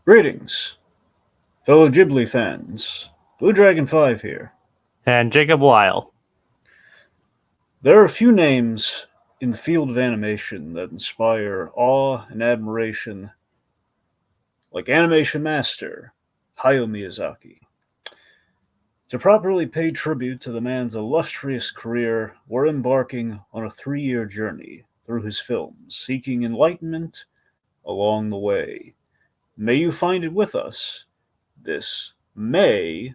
Greetings, fellow Ghibli fans. Blue Dragon 5 here. And Jacob Weil. There are a few names in the field of animation that inspire awe and admiration, like animation master Hayao Miyazaki. To properly pay tribute to the man's illustrious career, we're embarking on a 3-year journey through his films, seeking enlightenment along the way. May you find it with us this May-azaki.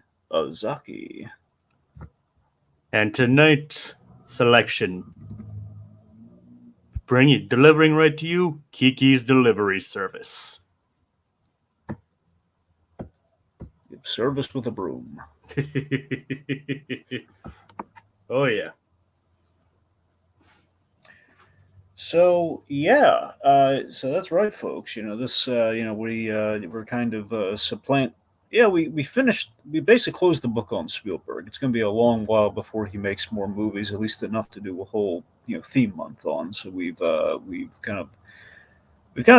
And tonight's selection, delivering right to you, Kiki's Delivery Service. Service with a broom. Oh yeah. So that's right, folks. We're kind of supplant. Yeah, we finished. We basically closed the book on Spielberg. It's going to be a long while before he makes more movies, at least enough to do a whole theme month on. So we've kind of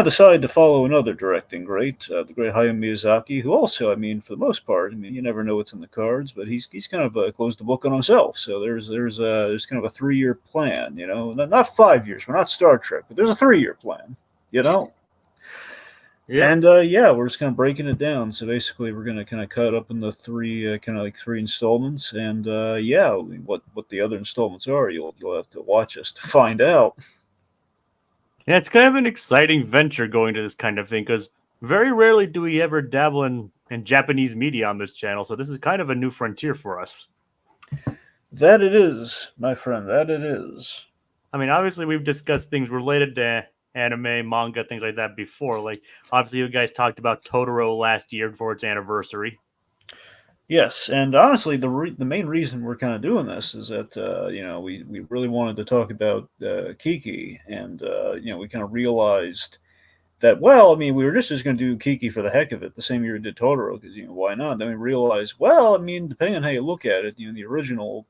decided to follow another directing great, the great Hayao Miyazaki, who also, I mean, for the most part, I mean, you never know what's in the cards, but he's kind of closed the book on himself. So there's kind of a 3-year plan, not 5 years. We're not Star Trek, but there's a 3-year plan, Yep. And we're just kind of breaking it down. So basically, we're going to kind of cut up into three installments, and what the other installments are, you'll have to watch us to find out. Yeah, it's kind of an exciting venture going to this kind of thing, because very rarely do we ever dabble in Japanese media on this channel, so this is kind of a new frontier for us. That it is, my friend, that it is. I mean, obviously, we've discussed things related to anime, manga, things like that before. Like, obviously, you guys talked about Totoro last year for its anniversary. Yes, and honestly, the main reason we're kind of doing this is that we really wanted to talk about Kiki, and we kind of realized that, well, I mean, we were just going to do Kiki for the heck of it, the same year we did Totoro, because why not? Then we realized, well, I mean, depending on how you look at it, the original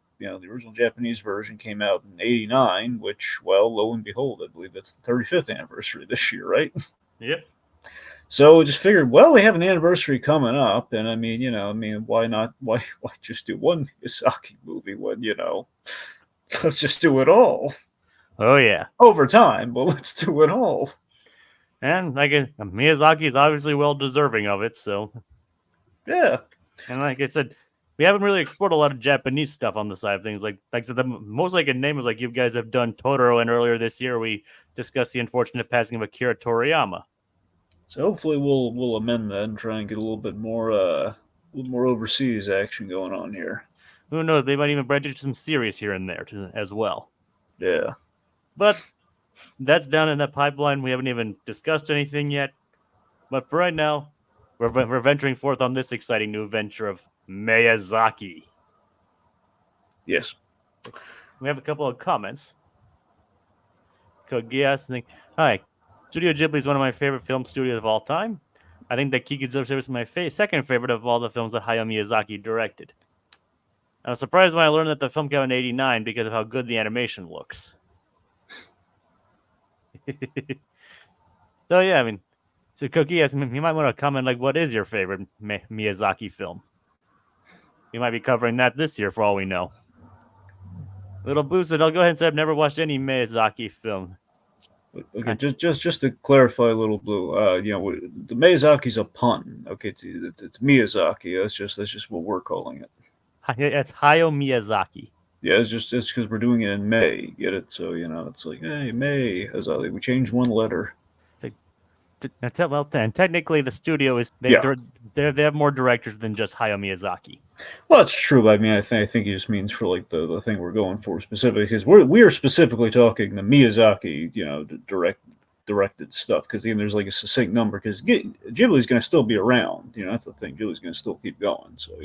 Japanese version came out in '89, which, well, lo and behold, I believe that's the 35th anniversary this year, right? Yep. So we just figured, well, we have an anniversary coming up, and I mean, why not? Why just do one Miyazaki movie when let's just do it all. Oh yeah, over time, but let's do it all. And like Miyazaki is obviously well deserving of it, so yeah. And like I said, we haven't really explored a lot of Japanese stuff on the side of things. Like I said, the most I can name is like you guys have done Totoro, and earlier this year we discussed the unfortunate passing of Akira Toriyama. So hopefully we'll amend that and try and get a little bit more overseas action going on here. Who knows? They might even branch into some series here and there as well. Yeah. But that's down in that pipeline. We haven't even discussed anything yet. But for right now, we're venturing forth on this exciting new venture of May-azaki. Yes. We have a couple of comments. Kogias, hi. Studio Ghibli is one of my favorite film studios of all time. I think that Kiki's Delivery Service is my second favorite of all the films that Hayao Miyazaki directed. I was surprised when I learned that the film came out in '89 because of how good the animation looks. So yeah, I mean, so Cookie, you might want to comment, like, what is your favorite Miyazaki film? We might be covering that this year for all we know. Little Blue said, I'll go ahead and say I've never watched any Miyazaki film. Okay, just to clarify, Little Blue, the Miyazaki's a pun. Okay, it's Miyazaki. That's just what we're calling it. It's Hayao Miyazaki. Yeah, it's because we're doing it in May. Get it? So it's like, hey, May-azaki. We changed one letter. Well, and technically, the studio is they have more directors than just Hayao Miyazaki. Well, that's true. I mean, I think he just means for like the thing we're going for specifically, because we are specifically talking the Miyazaki, directed stuff. Because again, there's like a succinct number. Because Ghibli's going to still be around. That's the thing. Ghibli's going to still keep going. So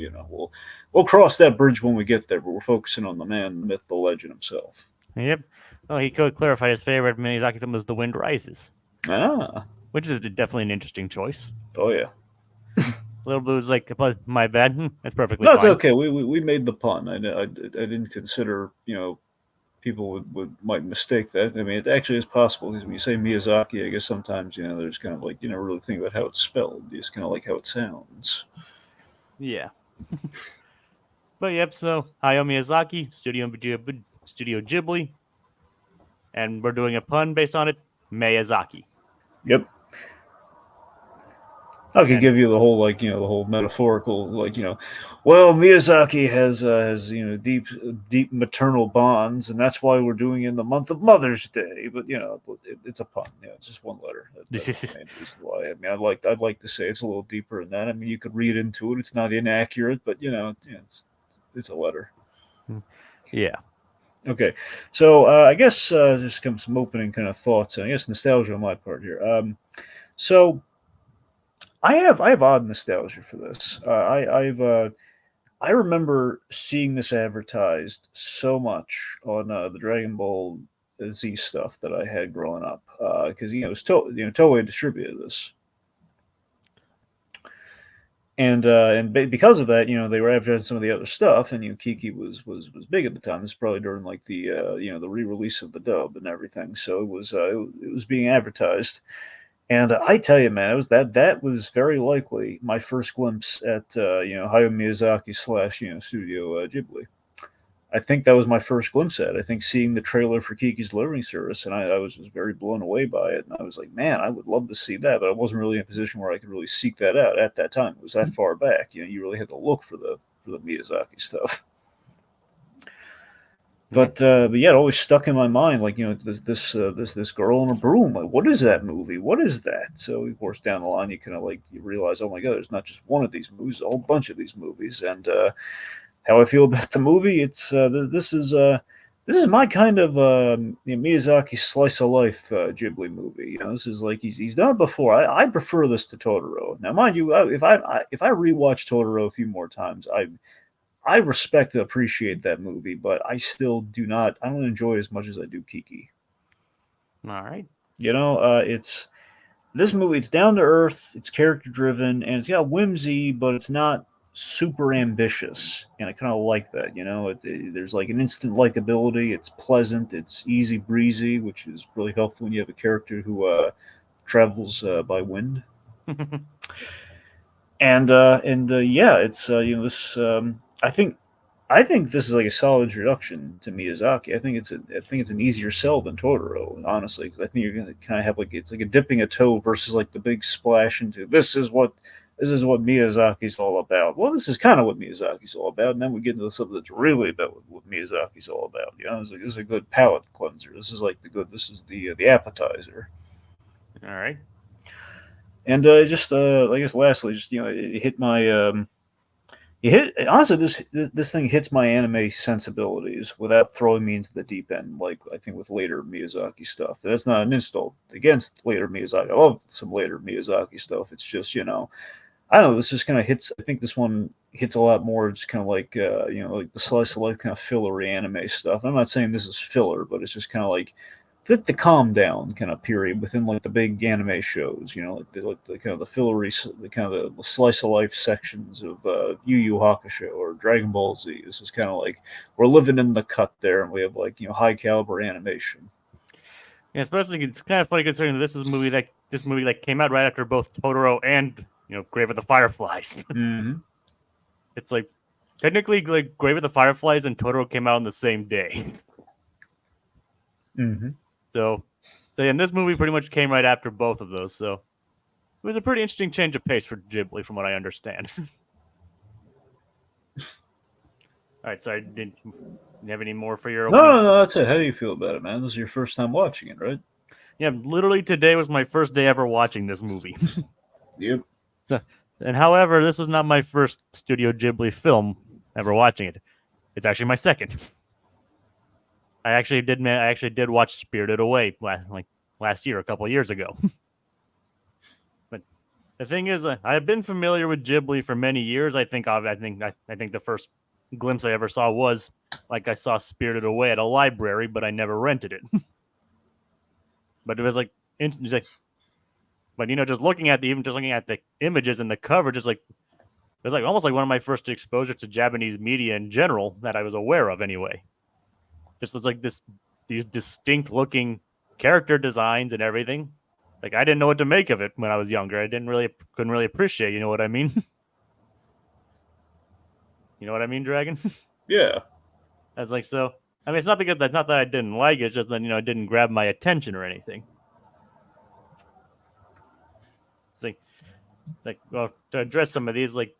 we'll cross that bridge when we get there. But we're focusing on the man, the myth, the legend himself. Yep. Oh, he could clarify his favorite Miyazaki film was The Wind Rises. Ah. Which is definitely an interesting choice. Oh yeah. Little Blue's like, my bad. That's perfectly fine. No, it's okay. We made the pun. I didn't consider people might mistake that. I mean, it actually is possible because when you say Miyazaki, I guess sometimes there's kind of like you never really think about how it's spelled. You just kind of like how it sounds. Yeah. But yep, so Hayao Miyazaki, Studio Ghibli, and we're doing a pun based on it, May-azaki. Yep. I could And give you the whole the whole metaphorical well Miyazaki has deep maternal bonds and that's why we're doing it in the month of Mother's Day, but it's a pun. It's just one letter. That's the main reason why. I mean, I'd like to say it's a little deeper than that. I mean, you could read into it. It's not inaccurate, but it's a letter. yeah. Okay, so I guess just some opening kind of thoughts. I guess nostalgia on my part here. So I have odd nostalgia for this. I remember seeing this advertised so much on the Dragon Ball Z stuff that I had growing up because it was Toei distributed this, and because of that, they were advertising some of the other stuff, and Kiki was big at the time. This is probably during like the the re-release of the dub and everything, so it was being advertised. And I tell you, man, that was very likely my first glimpse at Hayao Miyazaki slash Studio Ghibli. I think that was my first glimpse at it. I think seeing the trailer for Kiki's Delivery Service, and I was just very blown away by it. And I was like, man, I would love to see that, but I wasn't really in a position where I could really seek that out at that time. It was that far back. You really had to look for the Miyazaki stuff. Yeah. But yeah, it always stuck in my mind, like this girl in a broom. Like, what is that movie? What is that? So of course, down the line, you kind of like you realize, oh my god, there's not just one of these movies, a whole bunch of these movies. And how I feel about the movie, it's this is my kind of Miyazaki slice of life Ghibli movie. This is like he's done it before. I prefer this to Totoro. Now, mind you, if I rewatch Totoro a few more times, I respect and appreciate that movie, but I still do not. I don't enjoy it as much as I do Kiki. All right. It's this movie. It's down to earth. It's character driven, and it's got whimsy, but it's not super ambitious. And I kind of like that. There's like an instant likability. It's pleasant. It's easy breezy, which is really helpful when you have a character who travels by wind. And yeah, it's this. I think this is like a solid introduction to Miyazaki. I think it's an easier sell than Totoro, honestly, because I think you're gonna kind of have like it's like a dipping a toe versus like the big splash into this is what Miyazaki's all about. Well, this is kind of what Miyazaki's all about, and then we get into something that's really about what Miyazaki's all about. This is a good palate cleanser. This is like the good. This is the appetizer. All right. And just I guess lastly, just it hit my honestly, this thing hits my anime sensibilities without throwing me into the deep end, like I think with later Miyazaki stuff. That's not an insult against later Miyazaki. I love some later Miyazaki stuff. It's just I don't know. This just kind of hits. I think this one hits a lot more. It's kind of like like the slice of life kind of fillery anime stuff. I'm not saying this is filler, but it's just kind of like the calm down kind of period within like the big anime shows, like the kind of the fillery, the kind of the slice of life sections of Yu Yu Hakusho or Dragon Ball Z. This is kind of like we're living in the cut there, and we have like high caliber animation. Yeah, especially it's kind of funny considering that this movie like came out right after both Totoro and Grave of the Fireflies. Mm-hmm. It's like technically like Grave of the Fireflies and Totoro came out on the same day. Mm-hmm. So yeah, and this movie pretty much came right after both of those. So it was a pretty interesting change of pace for Ghibli, from what I understand. All right, sorry, didn't you have any more for your No, opening? no, no, that's it. How do you feel about it, man? This is your first time watching it, right? Yeah, literally today was my first day ever watching this movie. Yep. And however, this was not my first Studio Ghibli film ever watching it. It's actually my second. I actually did watch Spirited Away last year, a couple of years ago. But the thing is, I've been familiar with Ghibli for many years. I think the first glimpse I ever saw was like I saw Spirited Away at a library, but I never rented it. But it was like, but just looking at the images and the cover, just like it was like almost like one of my first exposures to Japanese media in general that I was aware of anyway. just as like these distinct looking character designs and everything. Like I didn't know what to make of it when I was younger. I couldn't really appreciate. You know what I mean? You know what I mean, Dragon? Yeah. I was like, so. I mean, it's not because that's not that I didn't like it. It's just that it didn't grab my attention or anything. It's like well, to address some of these, like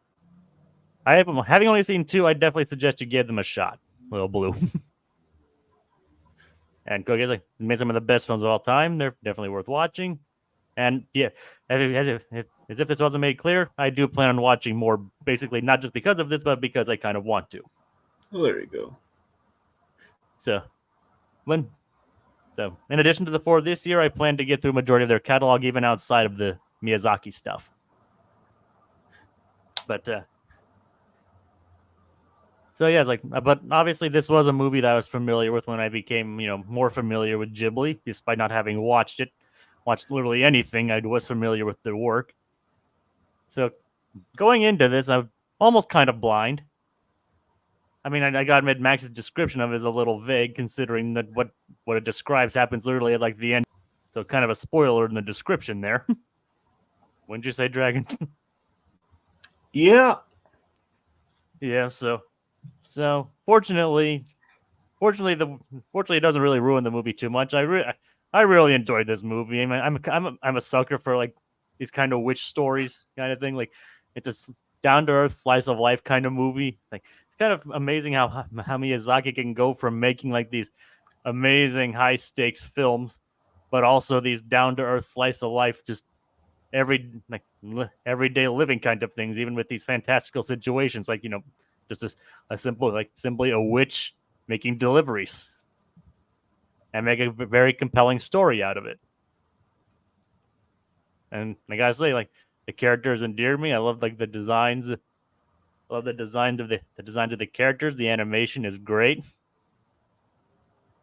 having only seen two, I definitely suggest you give them a shot. Little Blue and Kogi's like made some of the best films of all time. They're definitely worth watching. And yeah, as if this wasn't made clear, I do plan on watching more. Basically, not just because of this, but because I kind of want to. Well, there you go. So in addition to the four this year, I plan to get through a majority of their catalog, even outside of the Miyazaki stuff. But so yeah, it's like, but obviously this was a movie that I was familiar with when I became, more familiar with Ghibli, despite not having watched literally anything. I was familiar with their work. So going into this, I'm almost kind of blind. I mean, I gotta admit, Max's description of it is a little vague, considering that what it describes happens literally at like the end. So kind of a spoiler in the description there. Wouldn't you say, Dragon? Yeah. Yeah. So fortunately, it doesn't really ruin the movie too much. I really enjoyed this movie. I mean, I'm a sucker for like these kind of witch stories kind of thing. Like it's a down to earth slice of life kind of movie. Like it's kind of amazing how Miyazaki can go from making like these amazing high stakes films, but also these down to earth slice of life, just everyday living kind of things, even with these fantastical situations, like just simply a witch making deliveries and make a very compelling story out of it. And I gotta say, like the characters endear me. I love like the designs. I love the designs of the characters. The animation is great.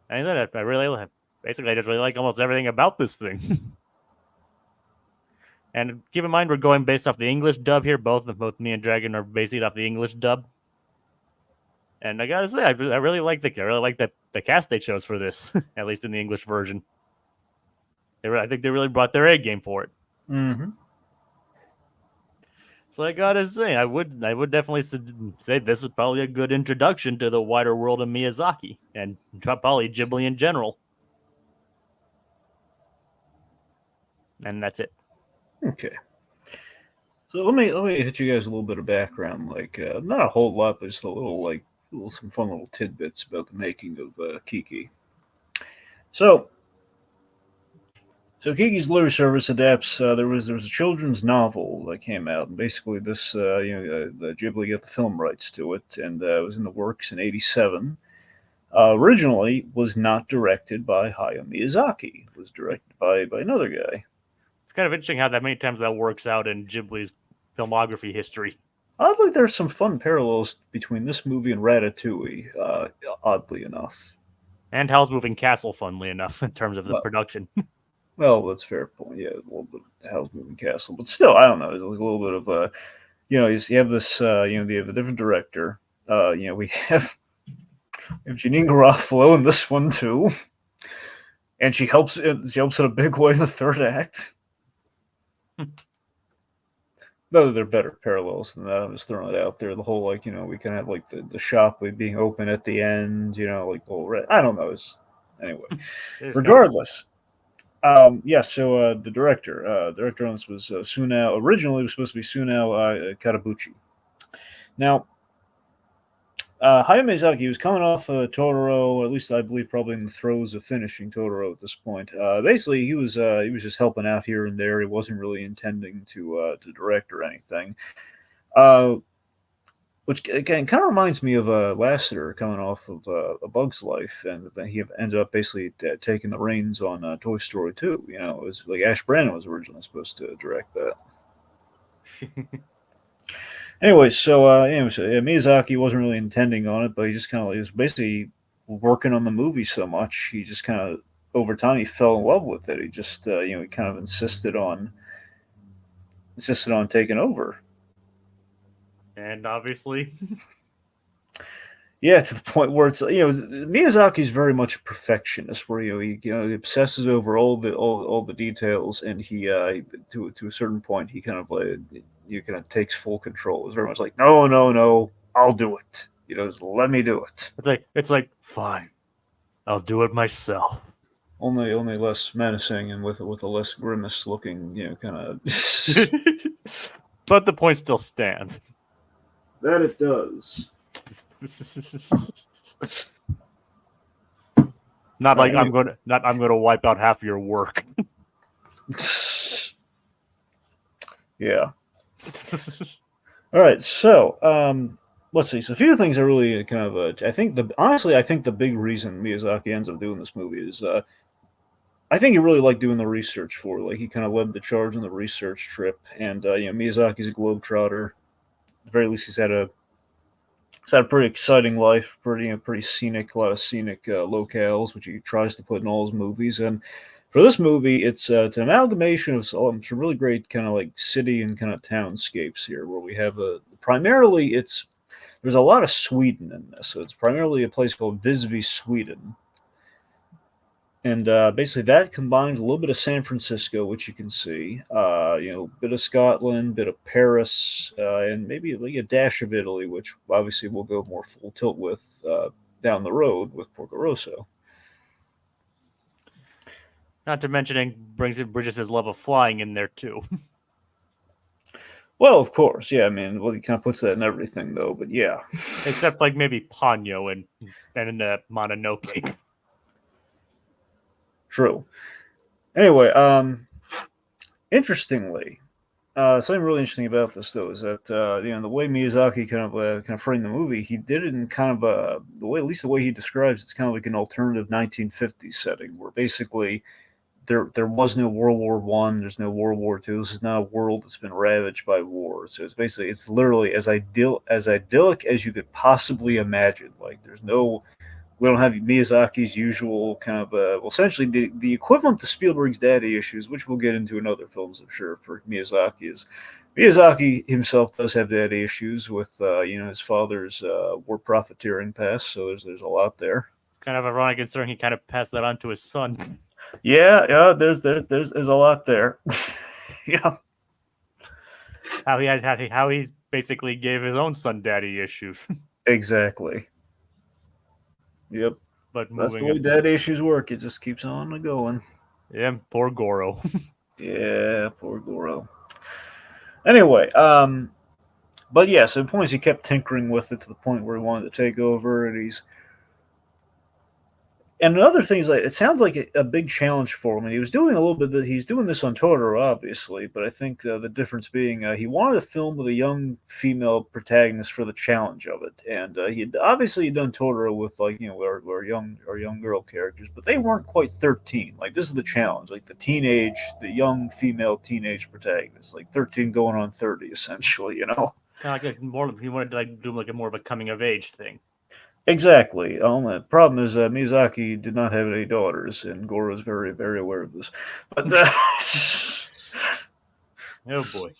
And I really basically I just really like almost everything about this thing. And keep in mind we're going based off the English dub here. Both me and Dragon are based off the English dub. And I gotta say, I really like the cast they chose for this, at least in the English version. I think they really brought their A game for it. Mm-hmm. So I gotta say, I would definitely say this is probably a good introduction to the wider world of Miyazaki and probably Ghibli in general. And that's it. Okay. So let me hit you guys a little bit of background, like not a whole lot, but just a little some fun little tidbits about the making of Kiki. So Kiki's Literary Service adapts. There was a children's novel that came out, and basically this the Ghibli got the film rights to it, and it was in the works in '87. Originally was not directed by Hayao Miyazaki. It was directed by another guy. It's kind of interesting how that many times that works out in Ghibli's filmography history. Oddly, there's some fun parallels between this movie and Ratatouille. Oddly enough. And Howl's Moving Castle, funnily enough, in terms of the Well, production. well, that's a fair point. Yeah, a little bit of Howl's Moving Castle, but still, I don't know. There's a little bit of you have this, you have a different director. We have Janine Garofalo in this one too, and she helps. She helps in a big way in the third act. No, they're better parallels than that. I'm just throwing it out there. The whole we can have like the shop being open at the end. Like the whole I don't know. It's just, anyway. Regardless, yeah. So the director on this was Sunao. Originally, it was supposed to be Sunao Katabuchi. Now, Hayao Miyazaki was coming off Totoro, at least I believe, probably in the throes of finishing Totoro at this point. Basically, he was just helping out here and there. He wasn't really intending to direct or anything. Which again kind of reminds me of Lasseter coming off of A Bug's Life, and then he ended up basically taking the reins on Toy Story 2. It was like Ash Brandon was originally supposed to direct that. Anyway, so Miyazaki wasn't really intending on it, but he was basically working on the movie so much, he just kind of over time he fell in love with it. He just he kind of insisted on taking over. And obviously, Yeah, to the point where it's Miyazaki's very much a perfectionist, where he obsesses over all the details, and to a certain point he kind of like you kind of takes full control. It's very much like no, no, no, I'll do it. Just let me do it. It's like fine, I'll do it myself. Only less menacing and with a less grimace looking, kind of. But the point still stands. That it does. Not like Anyway. I'm gonna wipe out half your work. Yeah. All right. So, let's see. So, a few things are really kind of. I think the big reason Miyazaki ends up doing this movie is, I think he really liked doing the research for it. Like he kind of led the charge on the research trip, and Miyazaki's a globetrotter. At the very least, he's had a pretty exciting life, pretty scenic, a lot of scenic locales, which he tries to put in all his movies. And for this movie, it's an amalgamation of some really great kind of like city and kind of townscapes here, where we have primarily there's a lot of Sweden in this, so it's primarily a place called Visby, Sweden. And basically, that combines a little bit of San Francisco, which you can see, a bit of Scotland, bit of Paris, and maybe like a dash of Italy, which obviously we'll go more full tilt with down the road with Porco Rosso. Not to mention, bridges his love of flying in there too. Well, of course, yeah. I mean, well, he kind of puts that in everything, though. But yeah, Except like maybe Ponyo and Mononoke. true. Anyway, interestingly, something really interesting about this though is that the way Miyazaki kind of framed the movie, he did it in kind of the way, at least the way he describes it's kind of like an alternative 1950s setting where basically there was no World War One, there's no World War Two. This is not a world that's been ravaged by war. So it's literally as idyllic as you could possibly imagine. Like there's no we don't have Miyazaki's usual kind of essentially the equivalent to Spielberg's daddy issues, which we'll get into in other films, I'm sure. For Miyazaki is Miyazaki himself does have daddy issues with his father's war profiteering past, so there's a lot there. Kind of ironic considering he kind of passed that on to his son. Yeah, there's a lot there. Yeah, How he basically gave his own son daddy issues. exactly. Yep, But that's the moving way it, daddy issues work. It just keeps on going. yeah, poor Goro. Yeah, poor Goro. Anyway, but yeah, so the point is he kept tinkering with it to the point where he wanted to take over, and another thing is like it sounds like a big challenge for him. And he was doing a little bit. He's doing this on Totoro, obviously, but I think the difference being he wanted a film with a young female protagonist for the challenge of it, and he had obviously done Totoro with like our young girl characters, but they weren't quite 13. Like this is the challenge, like the young female teenage protagonist, like 13 going on 30, essentially. Kind of like more. He wanted to like do like a more of a coming of age thing. Exactly. The problem is Miyazaki did not have any daughters, and Goro is very, very aware of this. But Oh boy.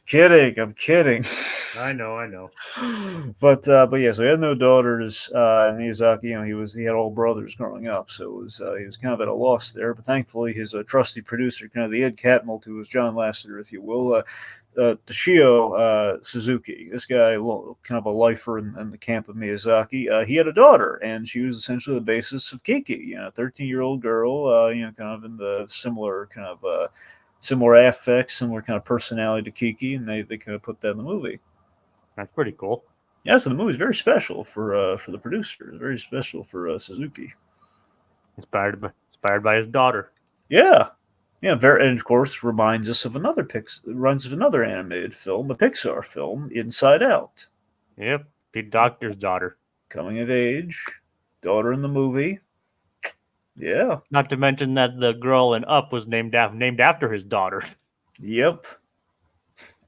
kidding, I'm kidding. I know. But yeah, so he had no daughters, and Miyazaki, he had all brothers growing up, so he was kind of at a loss there. But thankfully, his trusty producer, kind of the Ed Catmull to his John Lasseter, if you will, Toshio Suzuki, this guy, kind of a lifer in the camp of Miyazaki, he had a daughter, and she was essentially the basis of Kiki, 13-year-old girl, kind of in the similar affects, similar kind of personality to Kiki, and they kind of put that in the movie. That's pretty cool. Yeah, so the movie's very special for the producer, very special for Suzuki. Inspired by his daughter. Yeah, yeah, very, and of course reminds us of another animated film, a Pixar film, Inside Out. Yep, Pete Doctor's daughter. Coming of age, daughter in the movie. Yeah. Not to mention that the girl in Up was named after his daughter, Yep.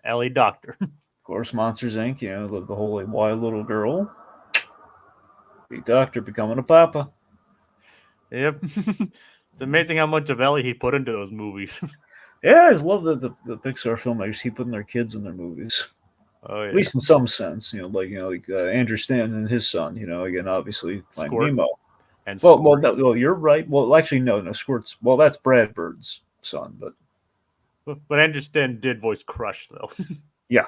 Ellie Doctor. Of course, Monsters Inc. The whole wild little girl. Big Doctor becoming a papa. Yep. It's amazing how much of Ellie he put into those movies. Yeah, I just love that the Pixar filmmakers keep putting their kids in their movies. Oh At yeah, least in some sense, like Andrew Stanton and his son. Again, obviously Finding Squirt Nemo. and Well, Squirt. no, well, you're right. Well, actually, no, Squirt's. Well, that's Brad Bird's son, but But Andrew Stanton did voice Crush though, yeah,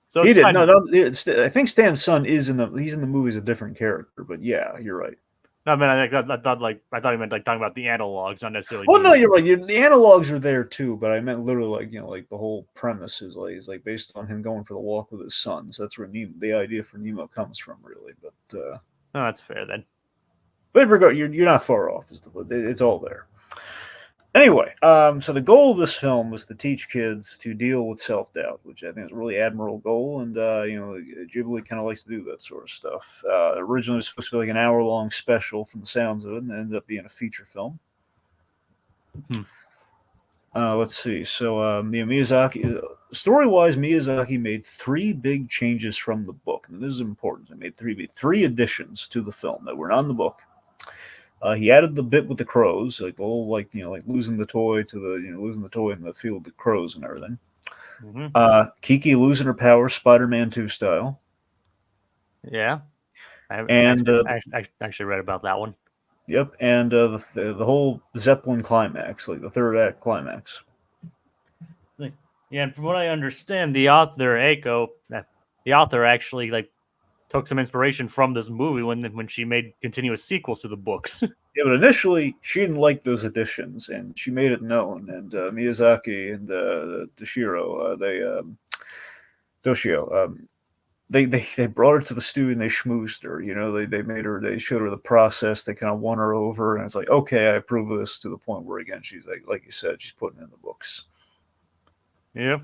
so he it's did. kind No, of. no, I think Stan's son is in the. He's in the movie as a different character, but yeah, you're right. I mean, I thought he meant like talking about the analogs, not necessarily Well, no, being. you're right. The analogs are there too, but I meant literally like like the whole premise is like based on him going for the walk with his son. So that's where the idea for Nemo comes from, really. Oh, that's fair then. But regard, you're not far off. It's all there. Anyway, so the goal of this film was to teach kids to deal with self doubt, which I think is a really admirable goal, and Ghibli kind of likes to do that sort of stuff. Originally, it was supposed to be like an hour-long special from the sounds of it, and it ended up being a feature film. Hmm. Let's see. So, Miyazaki, story-wise, Miyazaki made three big changes from the book, and this is important. He made three additions to the film that were not in the book. He added the bit with the crows, like the whole like losing the toy to the losing the toy in the field of the crows and everything. Mm-hmm. Kiki losing her powers, Spider-Man 2 style, Yeah, and I actually read about that one. yep, and the whole Zeppelin climax, like the third act climax. Yeah, and from what I understand, the author the author actually like took some inspiration from this movie when she made continuous sequels to the books. Yeah, but initially she didn't like those additions, and she made it known. And Miyazaki and Toshiro, Toshio, they brought her to the studio and they schmoozed her. They made her, they showed her the process. They kind of won her over, and it's like, okay, I approve of this to the point where again she's like you said, she's putting in the books. Yep.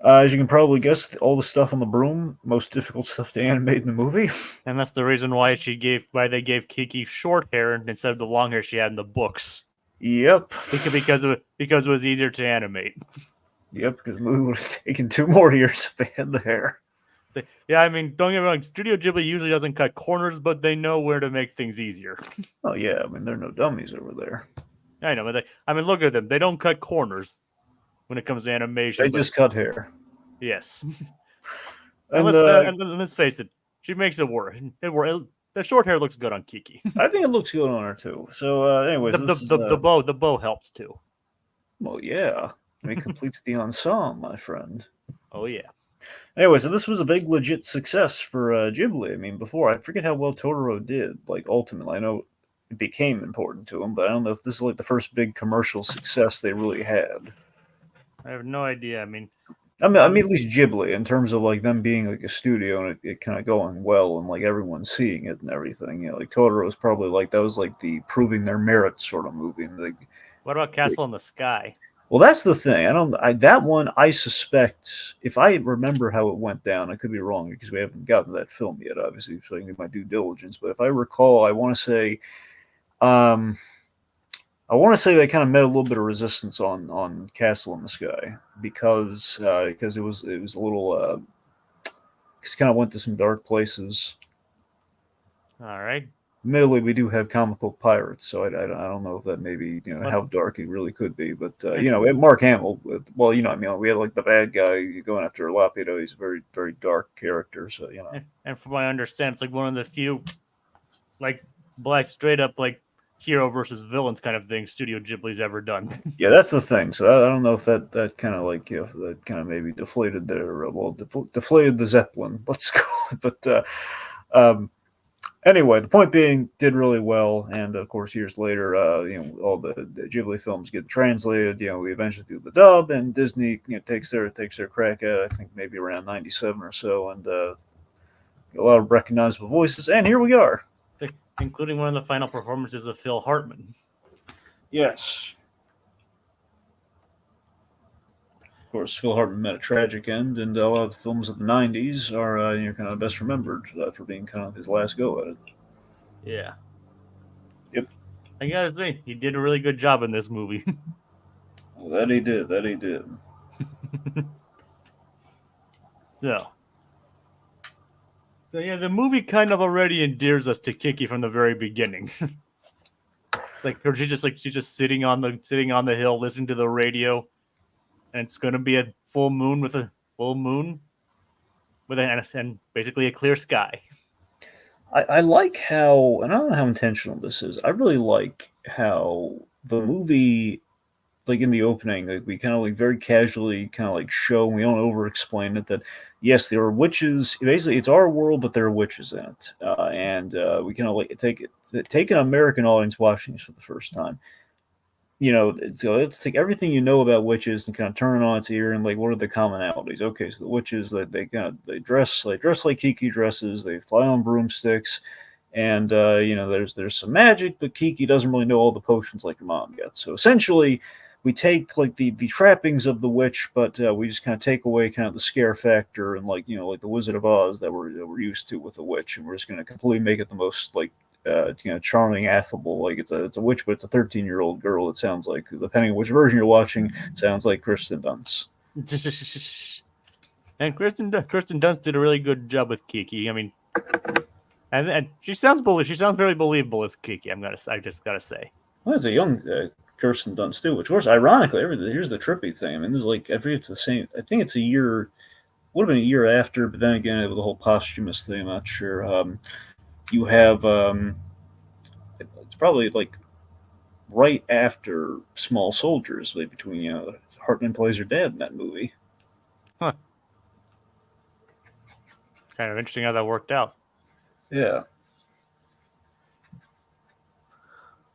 As you can probably guess, all the stuff on the broom, most difficult stuff to animate in the movie. And that's the reason why they gave Kiki short hair instead of the long hair she had in the books. Yep. Because it was easier to animate. Yep, because the movie would have taken 2 more years if they had the hair. Yeah, I mean, don't get me wrong. Studio Ghibli usually doesn't cut corners, but they know where to make things easier. Oh yeah, I mean they're no dummies over there. I know, but I mean, look at them. They don't cut corners when it comes to They animation. But just cut hair. yes, And and let's face it, she makes it work. The short hair looks good on Kiki. I think it looks good on her too. So, anyways, this is the bow helps too. well, yeah, it completes the ensemble, my friend. Oh yeah. Anyway, so this was a big legit success for Ghibli. I mean, before I forget how well Totoro did. Like ultimately, I know it became important to him, but I don't know if this is like the first big commercial success they really had. I have no idea. I mean, at least Ghibli in terms of like them being like a studio and it kind of going well and like everyone seeing it and everything. Like Totoro was probably like that was like the proving their merit sort of movie. And what about Castle in the Sky? well, that's the thing. That one. I suspect if I remember how it went down, I could be wrong because we haven't gotten to that film yet. Obviously, so I can do my due diligence. But if I recall, um, I want to say they kind of met a little bit of resistance on Castle in the Sky because it was a little just kind of went to some dark places. All right. Admittedly, we do have comical pirates, so I don't know if that maybe how dark it really could be. But Mark Hamill. Well, I mean, we had like the bad guy going after Lapido. He's a very very dark character, so And from what I understand, it's like one of the few, like black straight up like hero versus villains kind of thing Studio Ghibli's ever done. Yeah, that's the thing. So I don't know if that kind of like that kind of maybe deflated deflated the Zeppelin. Let's go. But anyway, the point being, did really well, and of course, years later, all the Ghibli films get translated. We eventually do the dub, and Disney takes their crack at it. I think maybe around '97 or so, and a lot of recognizable voices. And here we are, including one of the final performances of Phil Hartman. Yes. Of course, Phil Hartman met a tragic end, and a lot of the films of the '90s are kind of best remembered for being kind of his last go at it. Yeah. Yep. I gotta say, he did a really good job in this movie. Well, that he did. That he did. So yeah, the movie kind of already endears us to Kiki from the very beginning. Like she's just sitting on the hill listening to the radio, and it's gonna be a full moon with a full moon with and basically a clear sky. I like how, and I don't know how intentional this is. I really like how the movie, like in the opening, like we kind of like very casually kind of like show, we don't over explain it, that yes, there are witches. Basically, it's our world, but there are witches in it, and we kind of like take an American audience watching this for the first time. So let's take everything you know about witches and kind of turn it on its ear, and like, what are the commonalities? Okay, so the witches, they kind of they dress like Kiki dresses, they fly on broomsticks, and there's some magic, but Kiki doesn't really know all the potions like her mom gets. So essentially, we take like the trappings of the witch, but we just kind of take away kind of the scare factor, and like like the Wizard of Oz that we're used to with a witch, and we're just going to completely make it the most like charming, affable. Like it's a witch, but it's a 13-year-old girl. It sounds like, depending on which version you're watching, sounds like Kristen Dunst. And Kristen Dunst did a really good job with Kiki. I mean, and she sounds bullish. She sounds very believable as Kiki. I just gotta say. Well, it's a young Kirsten Dunst too, which, of course, ironically, here's the trippy thing. I mean, this is like, I forget, it's the same. I think it's a year. Would have been a year after, but then again, with the whole posthumous thing, I'm not sure. You have it's probably like right after Small Soldiers, like between Hartman plays her dad in that movie. Huh. Kind of interesting how that worked out. Yeah.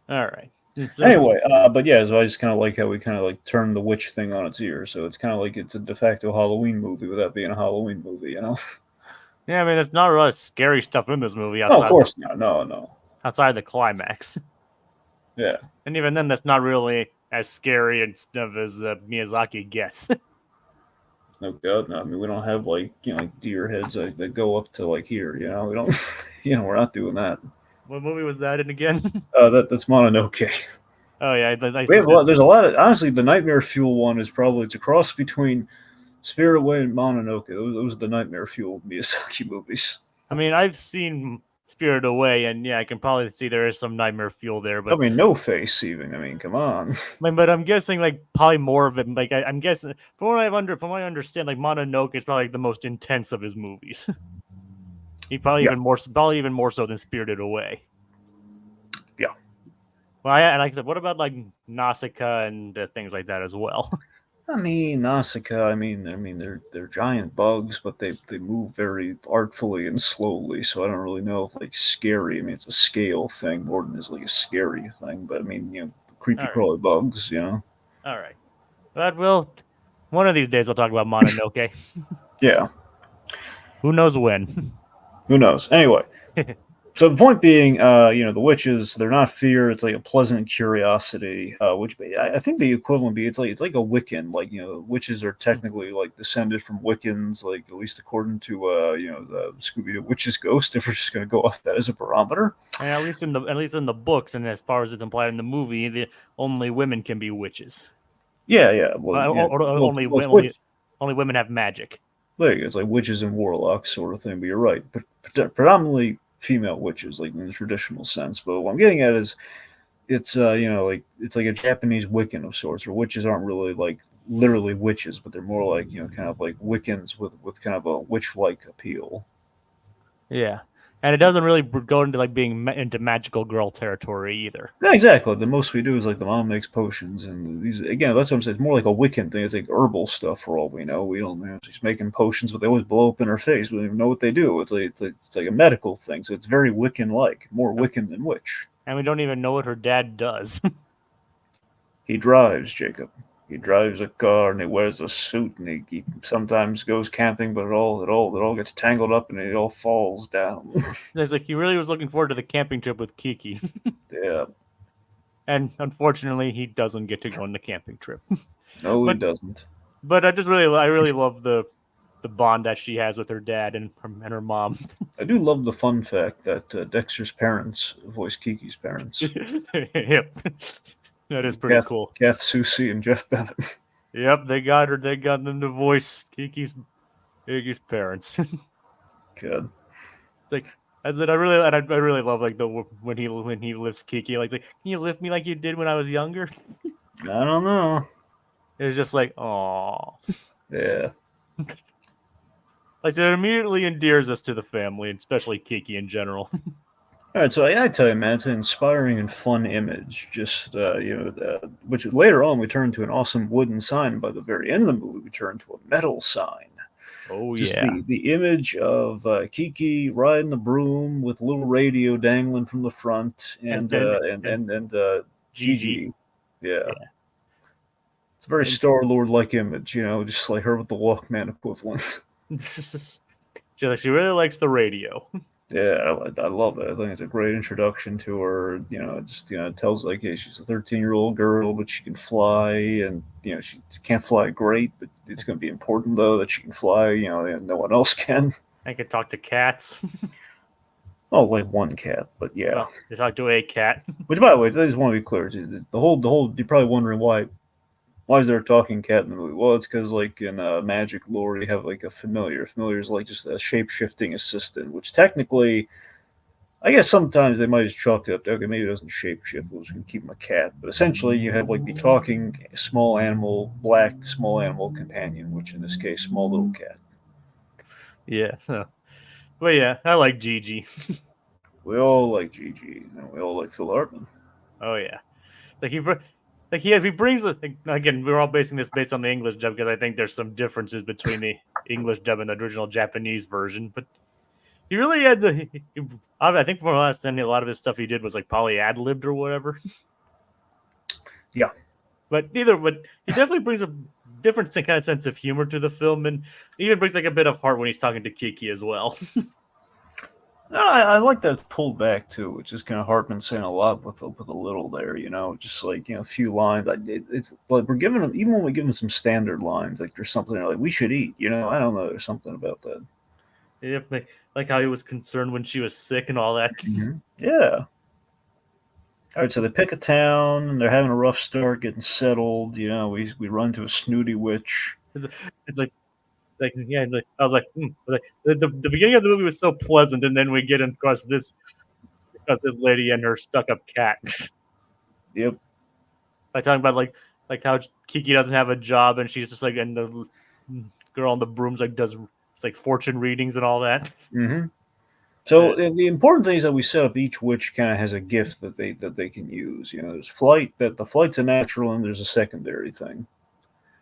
All right. Anyway, but yeah, so I just kind of like how we kind of like turn the witch thing on its ear. So it's kind of like it's a de facto Halloween movie without being a Halloween movie, you know? Yeah, I mean, there's not a lot of scary stuff in this movie No, of course not. No. outside the climax. Yeah. And even then, that's not really as scary and stuff as Miyazaki gets. No God, no. I mean, we don't have like like deer heads that go up to like here. We don't. We're not doing that. What movie was that in again? That's Mononoke. Oh yeah, I We see have a lot. There's a lot of, honestly, the Nightmare Fuel one is probably, it's a cross between Spirit Away and Mononoke. Those are the Nightmare Fuel Miyazaki movies. I mean, I've seen Spirit Away, and yeah, I can probably see there is some nightmare fuel there. I But mean, No Face even. I mean, come on. but I'm guessing like probably more of it. Like I'm guessing from what I understand, like Mononoke is probably like, the most intense of his movies. He probably Yeah. even more so than Spirited Away. Yeah. Well, and like I said, what about like Nausicaa and things like that as well? I mean, Nausicaa. I mean, they're giant bugs, but they move very artfully and slowly. So I don't really know if like scary. I mean, it's a scale thing more than it's like a scary thing. But I mean, creepy All right, crawly bugs. all right. But one of these days we'll talk about Mononoke. Yeah. Who knows when? Who knows? Anyway, so the point being, the witches, they're not fear. It's like a pleasant curiosity, which I think the equivalent be, it's like a Wiccan. Like, witches are technically like descended from Wiccans, like at least according to the Scooby Doo Witch's Ghost. If we're just going to go off that as a barometer. And at least in the books, and as far as it's implied in the movie, the only women can be witches. Yeah. Well, Only women have magic. there you go. It's like witches and warlocks sort of thing. But you're right, predominantly female witches, like in the traditional sense. But what I'm getting at is, it's like it's like a Japanese Wiccan of sorts, where witches aren't really like literally witches, but they're more like kind of like Wiccans with kind of a witch-like appeal. Yeah, and it doesn't really go into like being into magical girl territory either. Yeah, exactly. The most we do is like the mom makes potions, and these, again, that's what I'm saying. It's more like a Wiccan thing. It's like herbal stuff for all we know. We don't know. She's making potions, but they always blow up in her face. We don't even know what they do. It's like a medical thing. So it's very Wiccan-like, more Wiccan than witch. And we don't even know what her dad does. He drives, Jacob. He drives a car and he wears a suit, and he sometimes goes camping, but it all gets tangled up and it all falls down. It's like he really was looking forward to the camping trip with Kiki. Yeah. And unfortunately, he doesn't get to go on the camping trip. No, he But doesn't. but I really love the bond that she has with her dad and her mom. I do love the fun fact that Dexter's parents voice Kiki's parents. Yep, that is pretty cool. Kath Soucie and Jeff Bennett. Yep, they got them to voice Kiki's parents. Good. It's like I really love like the when he lifts Kiki, like, can you lift me like you did when I was younger? I don't know. It's just like, oh, Yeah. Like it immediately endears us to the family, and especially Kiki in general. All right, so I tell you, man, it's an inspiring and fun image. Just which later on we turn to an awesome wooden sign. By the very end of the movie, we turn to a metal sign. Oh Just yeah, the image of Kiki riding the broom with a little radio dangling from the front, and and and uh, and and and and Gigi. Gigi, yeah, Yeah, it's a very and Star Lord like image, just like her with the Walkman equivalent. she really likes the radio. Yeah, I love it. I think it's a great introduction to her. It tells like, hey, she's a 13-year-old girl, but she can fly, and she can't fly great, but it's going to be important though that she can fly. And no one else can. I can talk to cats. Oh, like one cat, but yeah. Well, you talk to a cat. Which, by the way, I just want to be clear. The whole. You're probably wondering why is there a talking cat in the movie? Well, it's because like in magic lore, you have like a familiar. Familiar is like just a shape shifting assistant, which technically, I guess sometimes they might just chalk it up to, okay, maybe it doesn't shape shift. We'll just keep my cat. But essentially, you have like the talking small animal, black small animal companion, which in this case, small little cat. Yeah. So, but yeah, I like Gigi. We all like Gigi, and we all like Phil Hartman. Oh yeah, like he brings the again. We're all basing this based on the English dub because I think there's some differences between the English dub and the original Japanese version. But he really had the. I think from last time, a lot of his stuff he did was like probably ad libbed or whatever. Yeah. But he definitely brings a different kind of sense of humor to the film, and even brings like a bit of heart when he's talking to Kiki as well. I like that it's pulled back too, which is kind of Hartman saying a lot with a little there, just like a few lines. It's like we're giving them, even when we give them some standard lines, like there's something like we should eat, I don't know, there's something about that. Yep, like how he was concerned when she was sick and all that. Yeah. All right, so they pick a town, and they're having a rough start getting settled. We run to a snooty witch. It's, it's like yeah, like, I was like, like the beginning of the movie was so pleasant, and then we get across this lady and her stuck up cat. Yep. Like talking about like how Kiki doesn't have a job and she's just like and the girl on the brooms like does it's like fortune readings and all that. Mm-hmm. So the important thing is that we set up each witch kind of has a gift that they can use. There's flight, that the flight's a natural, and there's a secondary thing.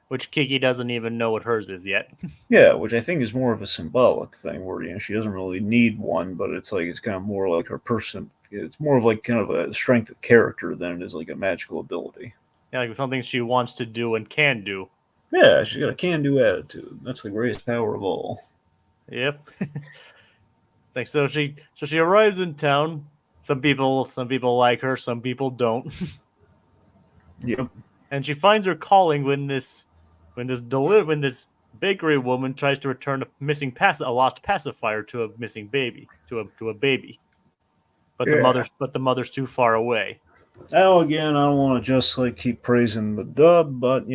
Which Kiki doesn't even know what hers is yet. Yeah, which I think is more of a symbolic thing, where she doesn't really need one, but it's kind of more like her person. It's more of like kind of a strength of character than it is like a magical ability. Yeah, like something she wants to do and can do. Yeah, she's got a can-do attitude. That's the greatest power of all. Yep. It's like so she arrives in town. Some people like her, some people don't. Yep. And she finds her calling when this bakery woman tries to return a lost pacifier to a missing baby to a baby, but Yeah. the mother's too far away. Now again, I don't want to just like keep praising the dub, but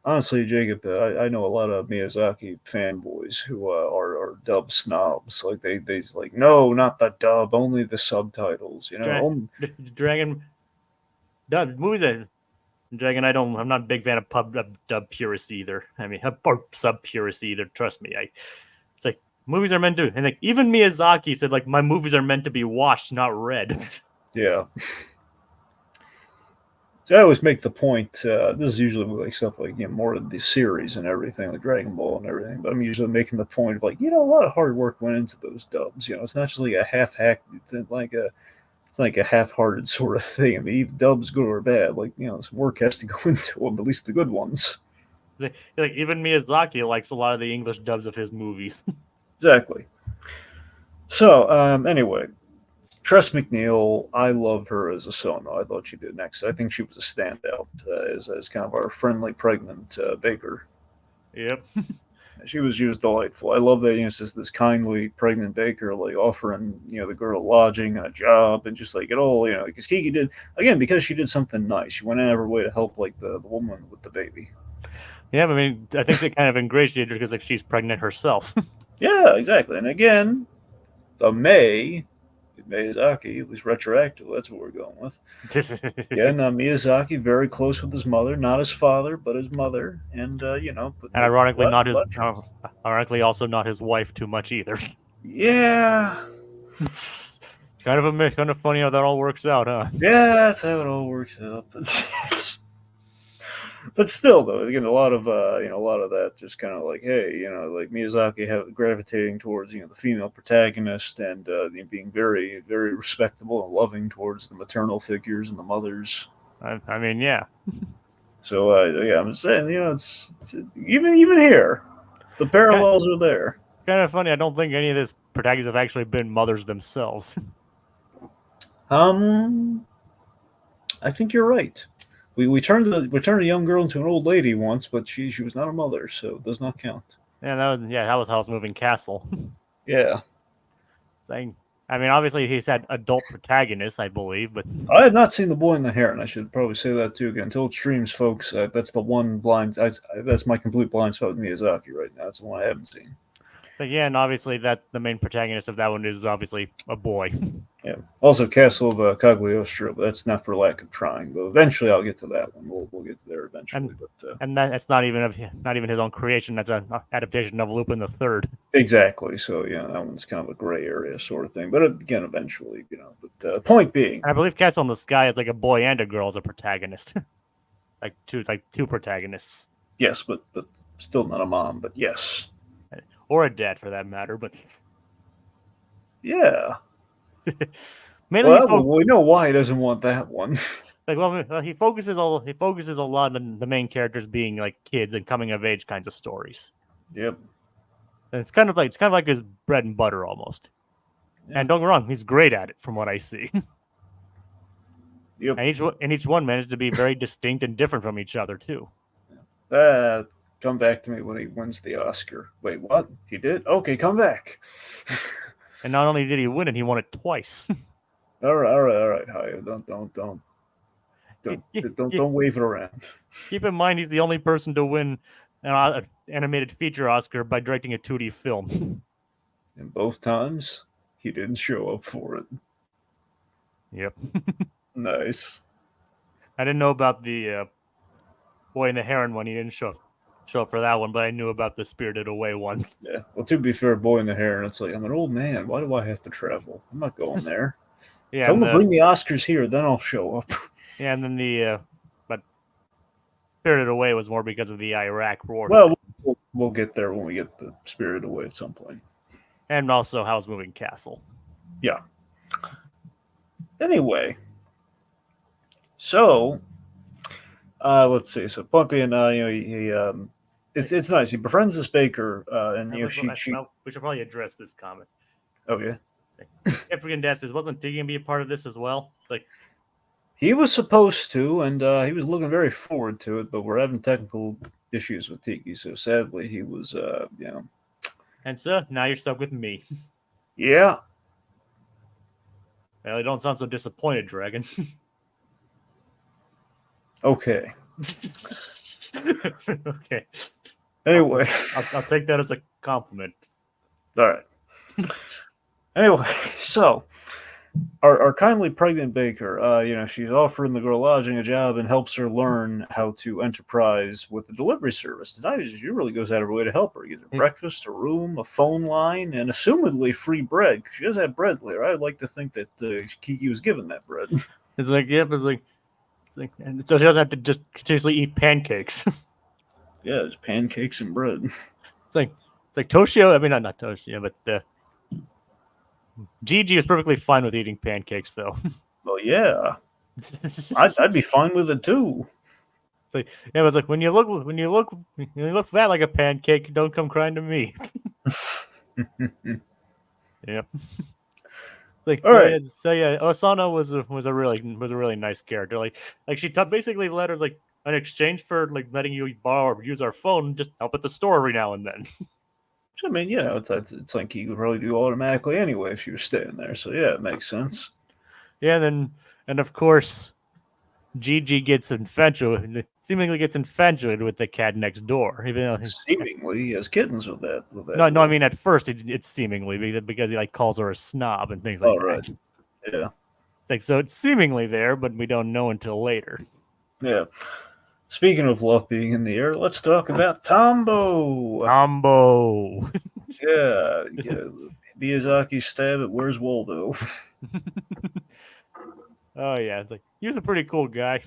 honestly, Jacob, I know a lot of Miyazaki fanboys who are dub snobs. Like they like, no, not the dub, only the subtitles. Dra- Dragon movies that Dragon. I'm not a big fan of dub purists either. I mean, or sub purists either. Trust me. It's like movies are meant to, and like even Miyazaki said, like my movies are meant to be watched, not read. Yeah. So I always make the point. This is usually like stuff like more of the series and everything, like Dragon Ball and everything. But I'm usually making the point of like a lot of hard work went into those dubs. It's not just like a half hack, it's like a half-hearted sort of thing. I mean, even dubs good or bad, like some work has to go into them. At least the good ones. Like even Miyazaki likes a lot of the English dubs of his movies. Exactly. So anyway, Tress MacNeille, I loved her as a Sono. I thought she did next. I think she was a standout as kind of our friendly pregnant baker. Yep. She was delightful. I love that it's just this kindly pregnant baker like offering the girl lodging and a job and just like it all because Kiki did again because she did something nice. She went out of her way to help like the woman with the baby. Yeah, I mean, I think they kind of ingratiated her because like she's pregnant herself. Yeah, exactly. And again, the May May-azaki, at least retroactive. That's what we're going with. Yeah, now Miyazaki very close with his mother, not his father, but his mother, and but And ironically, left not his, legends. ironically also not his wife too much either. Yeah, It's kind of funny how that all works out, huh? yeah, that's how it all works out. But still, though, again, a lot of that just kind of like, hey, like Miyazaki gravitating towards the female protagonist and being very, very respectable and loving towards the maternal figures and the mothers. I mean, yeah. So yeah, I'm saying, it's even here, the parallels are there. It's kind of funny. I don't think any of these protagonists have actually been mothers themselves. Um, I think you're right. We turned a young girl into an old lady once, but she was not a mother, so it does not count. Yeah, that was House Moving Castle. Yeah, Saying, I mean, obviously he's had adult protagonists, I believe, but I have not seen The Boy in the Heron. I should probably say that too again. Until it streams, folks, that's the one blind. That's my complete blind spot with Miyazaki right now. That's the one I haven't seen. so yeah, and obviously that the main protagonist of that one is obviously a boy. Yeah. Also, Castle of Cagliostro, but that's not for lack of trying. But eventually, I'll get to that one. We'll get there eventually. And that's not even his own creation. That's an adaptation of Lupin the Third. Exactly. So yeah, that one's kind of a gray area sort of thing. But again, eventually, But point being, And I believe Castle in the Sky is like a boy and a girl as a protagonist. like two protagonists. yes, but still not a mom. But yes, or a dad for that matter. But yeah. mainly, Well, we know why he doesn't want that one. he focuses a lot on the main characters being like kids and coming of age kinds of stories. Yep. And it's kind of like his bread and butter almost. Yeah. And don't get me wrong, he's great at it from what I see. Yep. And each one managed to be very distinct and different from each other too. Come back to me when he wins the Oscar. Wait, what? He did? Okay, come back. And not only did he win it, he won it twice. all right, Hayao. Don't wave it around. Keep in mind, he's the only person to win an animated feature Oscar by directing a 2D film. And both times, he didn't show up for it. Yep. Nice. I didn't know about the Boy and the Heron one. He didn't show up for that one, but I knew about the Spirited Away one. Yeah. Well, to be fair, Boy and the Heron, it's like, I'm an old man. Why do I have to travel? I'm not going there. Yeah. Tell them to bring the Oscars here, then I'll show up. Yeah, and then but Spirited Away was more because of the Iraq War. Well, we'll get there when we get the Spirited Away at some point. And also House Moving Castle. Yeah. Anyway, so let's see. So Pumpy and it's nice. He befriends this baker, and we should probably address this comment. Oh yeah. African Dad says, wasn't Tiki gonna be a part of this as well? It's like he was supposed to, and he was looking very forward to it, but we're having technical issues with Tiki, so sadly he was, And so now you're stuck with me. Yeah. Well, you don't sound so disappointed, Dragon. Okay. Okay. Anyway, I'll take that as a compliment. All right. Anyway, so our kindly pregnant baker, she's offering the girl lodging a job and helps her learn how to enterprise with the delivery service. Tonight, she really goes out of her way to help her. Gives her breakfast, a room, a phone line, and assumedly free bread. She does have bread there. I'd like to think that Kiki was given that bread. It's like, yep, it's like, so she doesn't have to just continuously eat pancakes. Yeah, it's pancakes and bread. It's like Toshio. I mean, not Toshio, but Gigi is perfectly fine with eating pancakes, though. Well, yeah, I'd be fine with it too. It's like, yeah, it was like when you look fat like a pancake, don't come crying to me. Yep. It's like, all right. So yeah, Osana was a really nice character. Like she basically let her like in exchange for like letting you borrow or use our phone, just help at the store every now and then. I mean, it's like he could probably do automatically anyway if she was staying there. So yeah, it makes sense. Yeah, and of course, Gigi seemingly gets infatuated with the cat next door, even though seemingly he has kittens with that. No, I mean at first it's seemingly because he like calls her a snob and things like that. Yeah. It's like, so it's seemingly there, but we don't know until later. Yeah. Speaking of love being in the air, let's talk about Tombo. Tombo. Yeah. Miyazaki's stab at Where's Waldo? Oh yeah, it's like he was a pretty cool guy.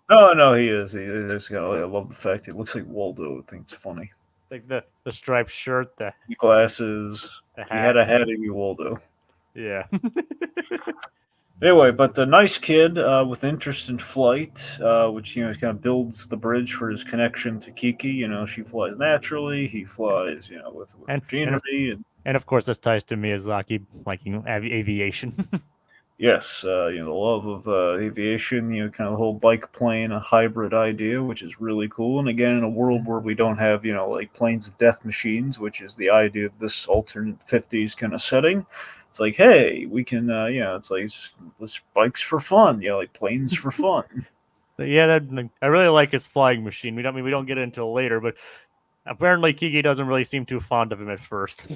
Oh no, he is. He is. I love the fact he looks like Waldo. I think it's funny. Like the striped shirt, Glasses. the He had hat. a hat of you, Waldo. Yeah. Anyway, but the nice kid with interest in flight, which kind of builds the bridge for his connection to Kiki. She flies naturally. He flies, with and and of, machinery, and and of course this ties to Miyazaki liking aviation. yes, the love of aviation. Kind of the whole bike plane, a hybrid idea, which is really cool. And again, in a world where we don't have like planes of death machines, which is the idea of this alternate '50s kind of setting. It's like, hey, we can, it's like it's bikes for fun, like planes for fun. Yeah, I really like his flying machine. We don't get it until later, but apparently Kiki doesn't really seem too fond of him at first.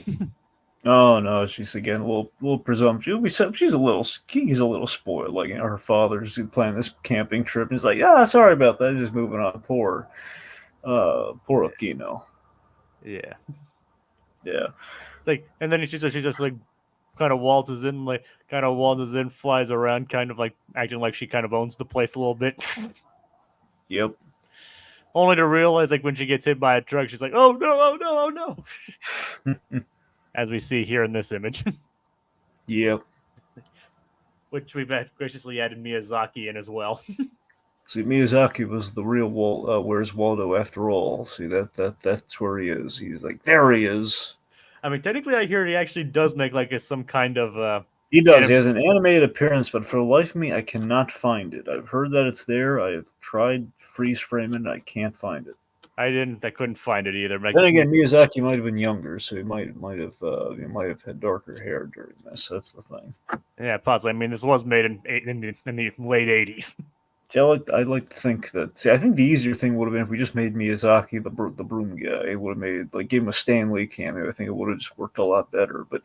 Oh no, she's again a little presumptuous. She's a little Kiki's a little spoiled. Like her father's planning this camping trip, and he's like, "Yeah, sorry about that. Just moving on." Poor Okino. Yeah. Yeah, It's like, and then she just like waltzes in, flies around, kind of like acting like she kind of owns the place a little bit. yep, Only to realize, like, when she gets hit by a truck, she's like, "Oh no, oh no, oh no!" As we see here in this image, yep. which we've graciously added Miyazaki in as well. See, Miyazaki was the real Where's Waldo after all? See that's where he is. He's like there he is. I mean, technically, I hear he actually does make like some kind of He does. He anim- has an animated appearance, but for the life of me, I cannot find it. I've heard that it's there. I have tried freeze framing. I can't find it. I couldn't find it either. Like, Then again, Miyazaki might have been younger, so he might have had darker hair during this. That's the thing. yeah, possibly. I mean, this was made in the late '80s. See, I'd like to think that. See, I think the easier thing would have been if we just made Miyazaki the broom guy. It would have made like gave him a Stan Lee cameo. I think it would have just worked a lot better. But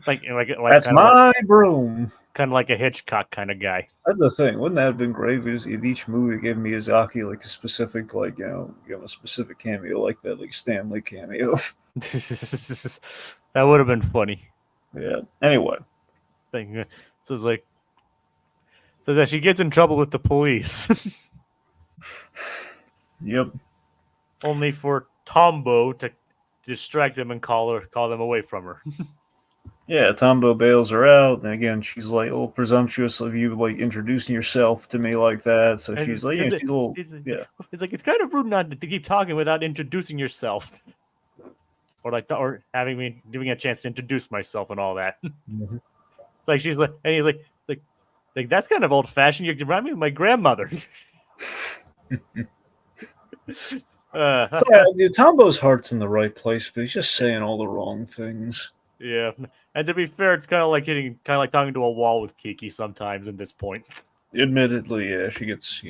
like that's my broom. kind of like a Hitchcock kind of guy. That's the thing. Wouldn't that have been great if in each movie gave Miyazaki like a specific a specific cameo like that, like Stan Lee cameo. That would have been funny. Yeah. Anyway. Thing. So it's like, so that she gets in trouble with the police, Yep. only for Tombo to distract them and call them away from her. Yeah, Tombo bails her out, and again, she's like a little presumptuous of you like introducing yourself to me like that. So she's like, yeah, she's a little, yeah. It's like it's kind of rude not to keep talking without introducing yourself, or having me giving a chance to introduce myself and all that. Mhm. It's like she's like, and he's like that's kind of old fashioned. You remind me of my grandmother. So, yeah, dude, Tombo's heart's in the right place, but he's just saying all the wrong things. Yeah, and to be fair, it's kind of like talking to a wall with Kiki sometimes. At this point, Admittedly, yeah, she gets a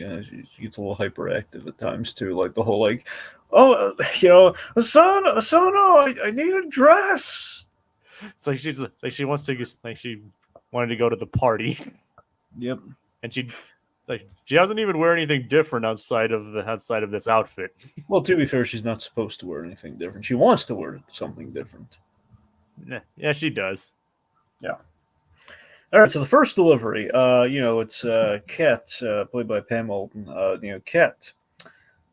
little hyperactive at times too. Like the whole like, oh, Asano, I need a dress. it's like she wants to she wanted to go to the party, Yep. and she doesn't even wear anything different outside of this outfit. Well, to be fair, she's not supposed to wear anything different. She wants to wear something different. Yeah, she does. Yeah. All right. So the first delivery, it's Ket, played by Pam Alden. Ket.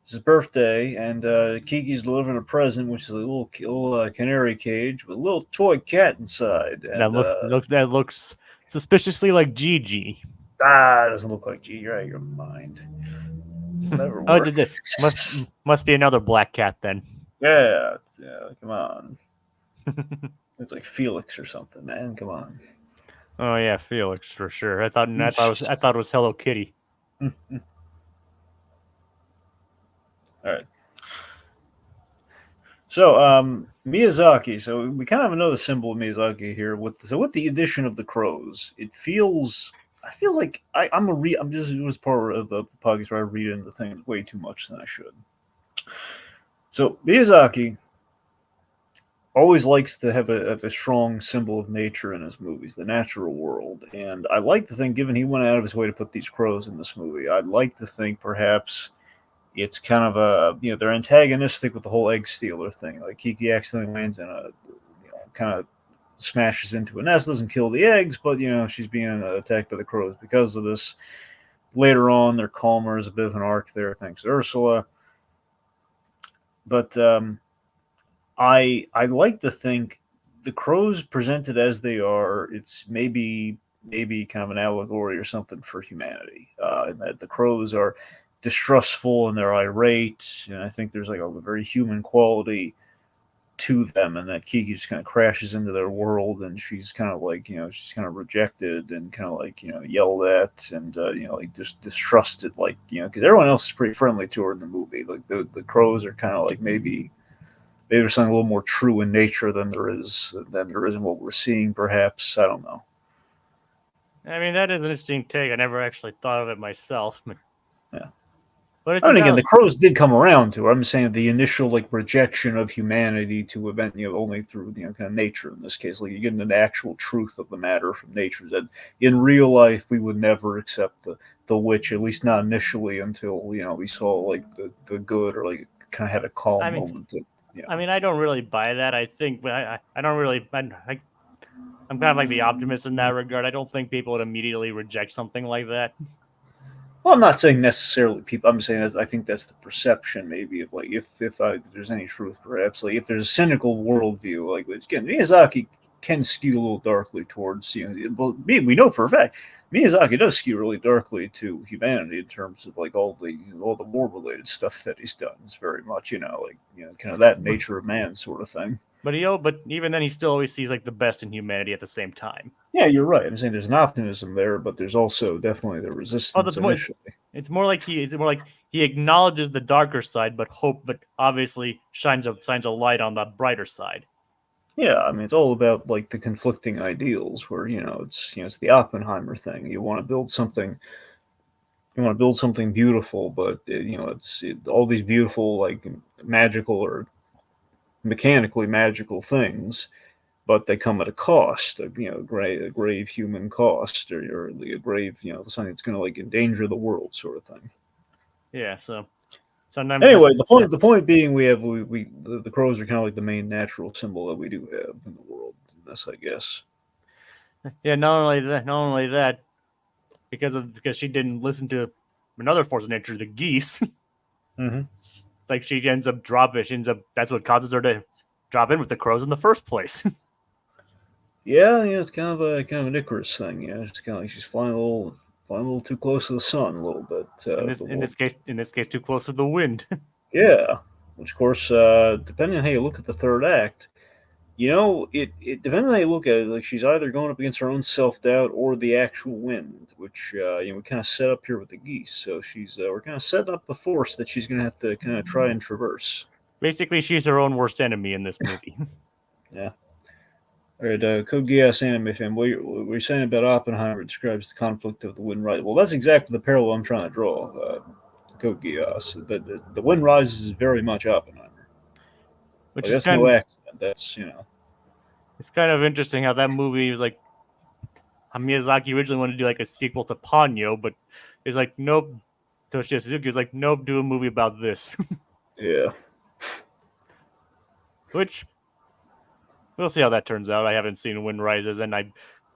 It's his birthday, and Kiki's delivering a present, which is a little canary cage with a little toy cat inside. And, that looks suspiciously like Gigi. it doesn't look like G. You're out of your mind. Never Oh, work. must be another black cat then. Yeah. Come on. It's like Felix or something, man. Come on. Oh yeah, Felix for sure. I thought it was Hello Kitty. All right. So Miyazaki. So we kind of have another symbol of Miyazaki here. With the addition of the crows, it feels. I feel like I'm just it was part of the podcast where I read into things way too much than I should. So Miyazaki always likes to have a strong symbol of nature in his movies, the natural world. And I like to think, given he went out of his way to put these crows in this movie, I'd like to think perhaps it's kind of they're antagonistic with the whole egg stealer thing. Like Kiki accidentally lands in a kind of smashes into a nest, doesn't kill the eggs, but she's being attacked by the crows because of this. Later on, they're calmer. There's a bit of an arc there, thanks to Ursula. But I like to think the crows presented as they are, it's maybe kind of an allegory or something for humanity. That the crows are distrustful and they're irate, and I think there's like a very human quality to them, and that Kiki just kind of crashes into their world, and she's kind of like she's kind of rejected and kind of like yelled at and like just distrusted, like because everyone else is pretty friendly to her in the movie. Like the crows are kind of like maybe there's something a little more true in nature than there is in what we're seeing. Perhaps I don't know. I mean, that is an interesting take. I never actually thought of it myself. Yeah. But it's I a mean, kind again, of the crows did come around to her. I'm saying the initial like rejection of humanity to event, only through kind of nature in this case. Like you get into the actual truth of the matter from nature. That in real life we would never accept the witch, at least not initially, until we saw like the good or like kind of had a I calm mean, moment. I don't really buy that. I think, but I don't really. I'm kind of like the optimist in that regard. I don't think people would immediately reject something like that. Well, I'm not saying necessarily people. I'm saying that I think that's the perception, maybe, of like if there's any truth, perhaps like if there's a cynical worldview, like which again Miyazaki can skew a little darkly towards well, we know for a fact Miyazaki does skew really darkly to humanity in terms of like all the war related stuff that he's done. It's very much like kind of that But nature of man sort of thing. but even then, he still always sees like the best in humanity at the same time. Yeah, you're right. I'm saying there's an optimism there, but there's also definitely the Oh, resistance that's more. initially. It's more like he acknowledges the darker side, but obviously shines a light on the brighter side. Yeah, I mean, it's all about like the conflicting ideals, where it's the Oppenheimer thing. You want to build something beautiful, but all these beautiful like magical or mechanically magical things, but they come at a cost, a grave human cost, or a grave something that's going to like endanger the world, sort of thing. Yeah, so sometimes just Anyway, the point being, the crows are kind of like the main natural symbol that we do have in the world. That's, I guess. yeah. Not only that, because she didn't listen to another force of nature, the geese. Mm-hmm. It's like she ends up dropping. She ends up. That's what causes her to drop in with the crows in the first place. Yeah, it's kind of an Icarus thing. It's kind of like she's flying a little too close to the sun a little bit. in this But in this case, too close to the wind. yeah, which of course, depending on how you look at the third act, it depending on how you look at it, like she's either going up against her own self doubt or the actual wind, which we kind of set up here with the geese. So we're kind of setting up the force that she's going to have to kind of try and traverse. Basically, she's her own worst enemy in this movie. Yeah. All right, Code Geass anime fan. What you're saying about Oppenheimer describes the conflict of the wind rise. Well, that's exactly the parallel I'm trying to draw. Code Geass. The wind rises is very much Oppenheimer. Which Like is that's no kind of accident. That's. it's kind of interesting how that movie was like Miyazaki originally wanted to do like a sequel to Ponyo, but it's like nope. Toshio Suzuki was like nope, do a movie about this, Yeah. which we'll see how that turns out. I haven't seen Wind Rises, and I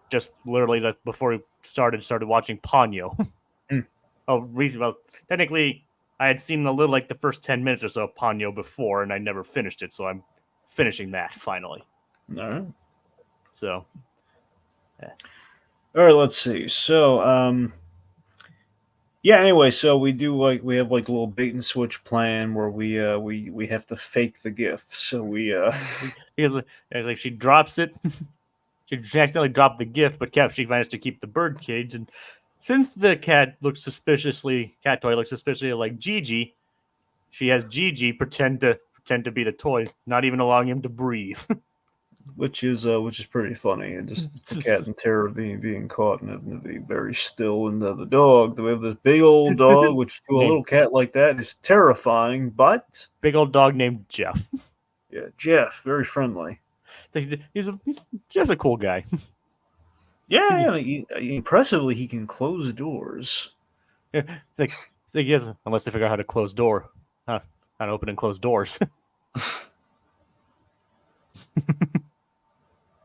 just literally like before we started watching Ponyo. Hmm. Well, technically, I had seen a little like the first 10 minutes or so of Ponyo before, and I never finished it, so I'm finishing that finally. All right. So, yeah. All right. Let's see. So, yeah. Anyway, so we have like a little bait and switch plan where we have to fake the gift. So Because it's like she drops it. She accidentally dropped the gift, but she managed to keep the bird cage. And since the cat toy looks suspiciously like Gigi, she has Gigi pretend to be the toy, not even allowing him to breathe. which is pretty funny, and just the cat in terror being caught and having to be very still, and the dog. We have this big old dog, which to a Name little cat like that is terrifying, but big old dog named Jeff. yeah, Jeff, very friendly. He's just a cool guy. Yeah, impressively, he can close doors. Yes, unless they figure out how to close how to open and close doors.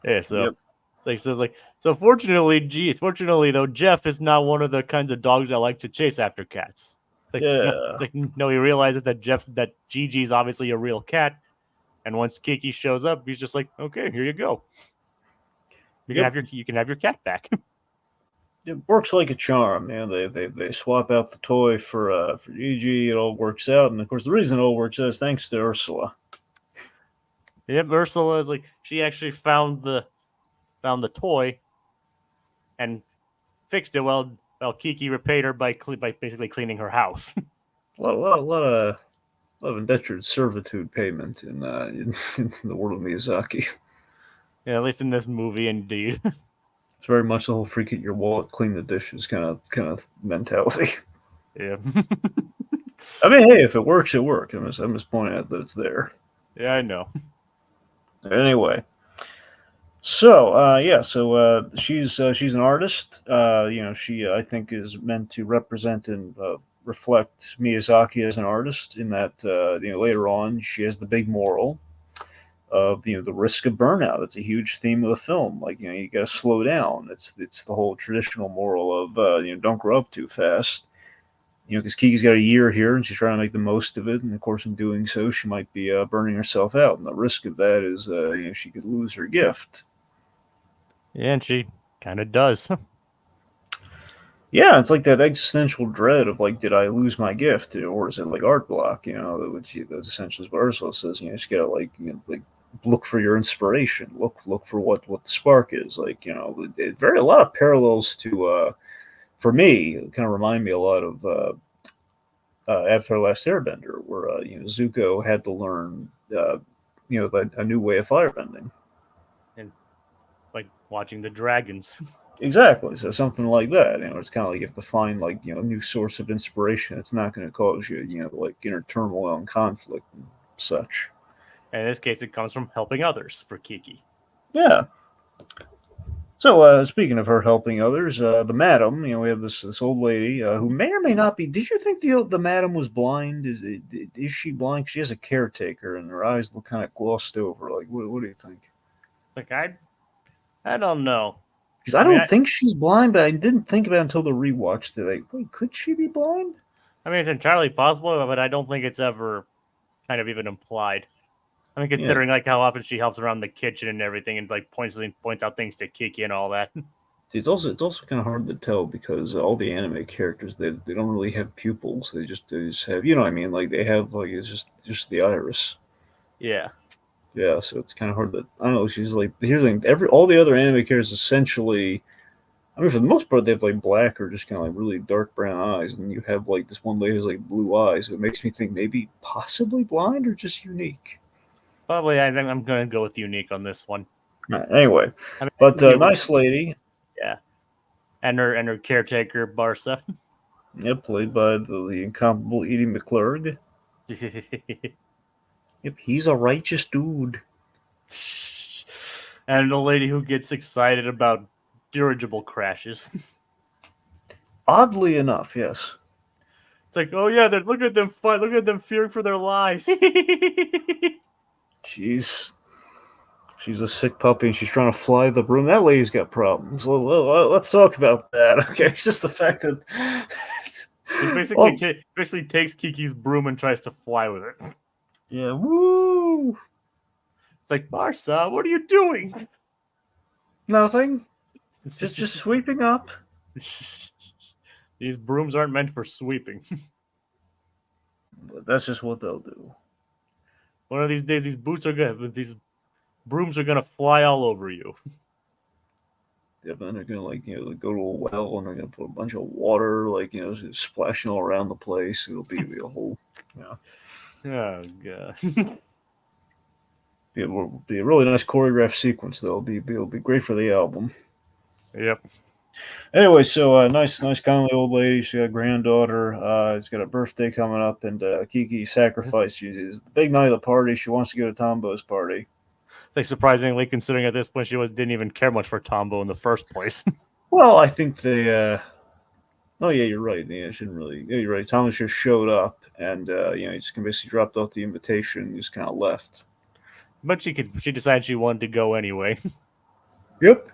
Yeah, Yep. so fortunately though, Jeff is not one of the kinds of dogs that like to chase after cats. Yeah. No, he realizes that Gigi's obviously a real cat, and once Kiki shows up, he's just like, okay, here you go. Yep. You can have your cat back. It works like a charm. They swap out the toy for Gigi. It all works out, and of course, the reason it all works out is thanks to Ursula. Yep, Ursula is like she actually found the toy and fixed it while Kiki repaid her by basically cleaning her house. A lot of indentured servitude payment in the world of Miyazaki. Yeah, at least in this movie, indeed. It's very much the whole freak at your wallet, clean the dishes kind of mentality. Yeah. I mean, hey, if it works, it works. I'm just pointing out that it's there. Yeah, I know. Anyway, so she's an artist. She I think is meant to represent and reflect Miyazaki as an artist. In that later on she has the big moral of the risk of burnout. It's a huge theme of the film. Like you got to slow down. It's the whole traditional moral of don't grow up too fast. Because Kiki's got a year here and she's trying to make the most of it, and of course, in doing so, she might be burning herself out, and the risk of that is she could lose her gift. Yeah, and she kind of does. Yeah, it's like that existential dread of like, did I lose my gift, or is it like art block? Which that's essentially what Ursula says. You just gotta like look for your inspiration, look for what the spark is. Like very a lot of parallels to for me, kind of remind me a lot of Avatar: Last Airbender, where Zuko had to learn a new way of firebending. And like watching the dragons. Exactly. So something like that. It's kind of like you have to find like a new source of inspiration. It's not going to cause you like inner turmoil and conflict and such. And in this case, it comes from helping others for Kiki. Yeah. So speaking of her helping others, the madam, we have this old lady who may or may not be. Did you think the madam was blind? Is she blind? She has a caretaker, and her eyes look kind of glossed over. Like, what do you think? It's like I don't know. Because I don't think she's blind, but I didn't think about it until the rewatch today. Wait, could she be blind? I mean, it's entirely possible, but I don't think it's ever kind of even implied. I mean, considering like how often she helps around the kitchen and everything, and like points out things to Kiki and all that. It's also kind of hard to tell because all the anime characters they don't really have pupils. They just have what I mean. Like they have like it's just the iris. Yeah. Yeah, so it's kind of hard to I don't know. She's like here's the thing, all the other anime characters essentially. I mean, for the most part, they have like black or just kind of like really dark brown eyes, and you have like this one lady who's like blue eyes. So it makes me think maybe possibly blind or just unique. Probably, I think I'm going to go with unique on this one. Anyway, I mean, but nice lady. Yeah, and her caretaker Barca. Yeah, played by the incomparable Edie McClurg. Yep, he's a righteous dude. And the lady who gets excited about dirigible crashes. Oddly enough, yes. It's like, oh yeah, look at them fight, look at them fearing for their lives. She's a sick puppy and she's trying to fly the broom. That lady's got problems. Let's talk about that. Okay, it's just the fact that it basically takes Kiki's broom and tries to fly with it. Yeah, woo! It's like, Barca, what are you doing? Nothing. Just sweeping up. These brooms aren't meant for sweeping. But that's just what they'll do. One of these days, these brooms are gonna fly all over you. Yeah, then they're gonna go to a well and they're gonna put a bunch of water splashing all around the place. It'll be a whole Oh god. It will be a really nice choreographed sequence though. It'll be great for the album. Yep. Anyway, so nice kindly old lady. She got a granddaughter. She's got a birthday coming up, and Kiki sacrificed. It's the big night of the party. She wants to go to Tombo's party. Like surprisingly, considering at this point she didn't even care much for Tombo in the first place. Well, I think they. Oh yeah, you're right. Yeah, I shouldn't really. Yeah, you're right. Thomas just showed up, and he just basically dropped off the invitation and just kind of left. But she decided she wanted to go anyway. Yep.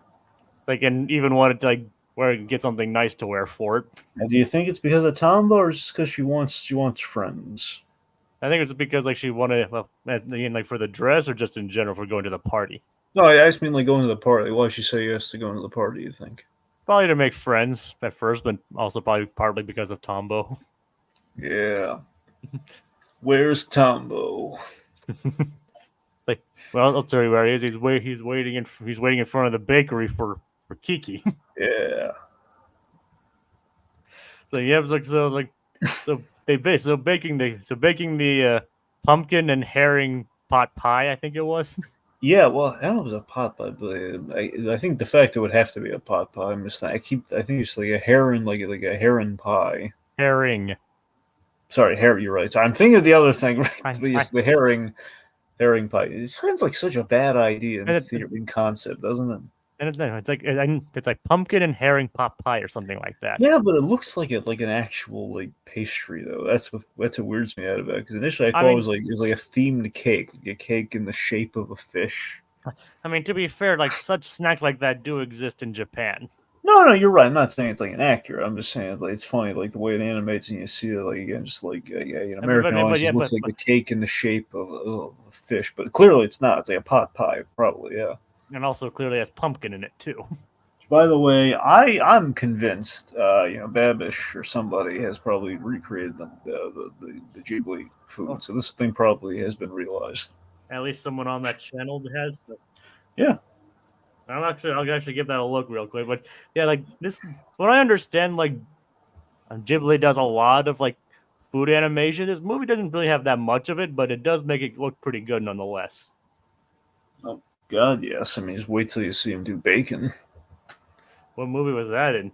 And even wanted to get something nice to wear for it. And do you think it's because of Tombo, or is it because she wants friends? I think it's because she wanted for the dress or just in general for going to the party. No, I just mean like going to the party. Why she say yes to going to the party? You think? Probably to make friends at first, but also probably partly because of Tombo. Yeah. Where's Tombo? Well, I'll tell you where he is. He's waiting in front of the bakery for Kiki. Yeah. So yeah, it's baking the pumpkin and herring pot pie. I think it was. Yeah, well, I don't know if it was a pot pie, but I think the fact it would have to be a pot pie. I think it's like a heron, like a heron pie. Herring. Sorry, herring. You're right. So I'm thinking of the other thing, right? I- But it's the herring pie. It sounds like such a bad idea And it- in concept, doesn't it? And it's like pumpkin and herring pot pie or something like that. Yeah, but it looks like an actual like pastry though. That's what weirds me out about it. Because initially I thought it was like a themed cake, like a cake in the shape of a fish. I mean, to be fair, such snacks like that do exist in Japan. No, you're right. I'm not saying it's like inaccurate. I'm just saying like it's funny, like the way it animates and you see it, like again, just like American audience looks like a cake in the shape of a fish, but clearly it's not. It's like a pot pie, probably. Yeah. And also clearly has pumpkin in it too. By the way, I'm convinced, Babish or somebody has probably recreated the Ghibli food, so this thing probably has been realized. At least someone on that channel has. Yeah. I'll actually give that a look real quick. But yeah, this, what I understand, Ghibli does a lot of food animation. This movie doesn't really have that much of it, but it does make it look pretty good nonetheless. Oh God, yes. I mean, just wait till you see him do bacon. What movie was that in?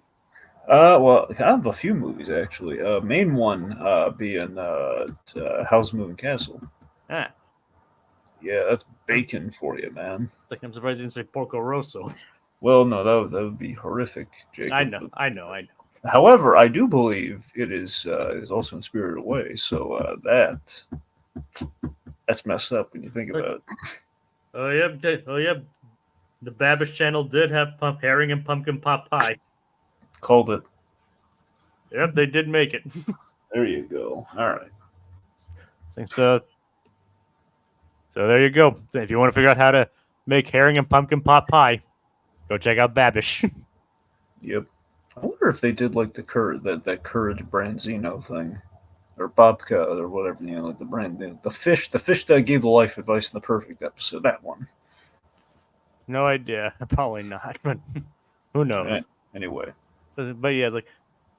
Well, I have a few movies actually. Main one being Howl's Moving Castle. Ah. Yeah, that's bacon for you, man. It's I'm surprised you didn't say Porco Rosso. Well, no, that would be horrific, Jacob. I know. However, I do believe it is also in Spirited Away, so that's messed up when you think about it. Oh yeah. The Babish channel did have herring and pumpkin pot pie. Called it. Yep, they did make it. There you go. All right. So there you go. If you want to figure out how to make herring and pumpkin pot pie, go check out Babish. Yep. I wonder if they did like that Courage Branzino thing, or Bobka or whatever, like the brand, the fish that gave the life advice in the Perfect episode. That one. No idea. Probably not, but who knows? Anyway. But yeah,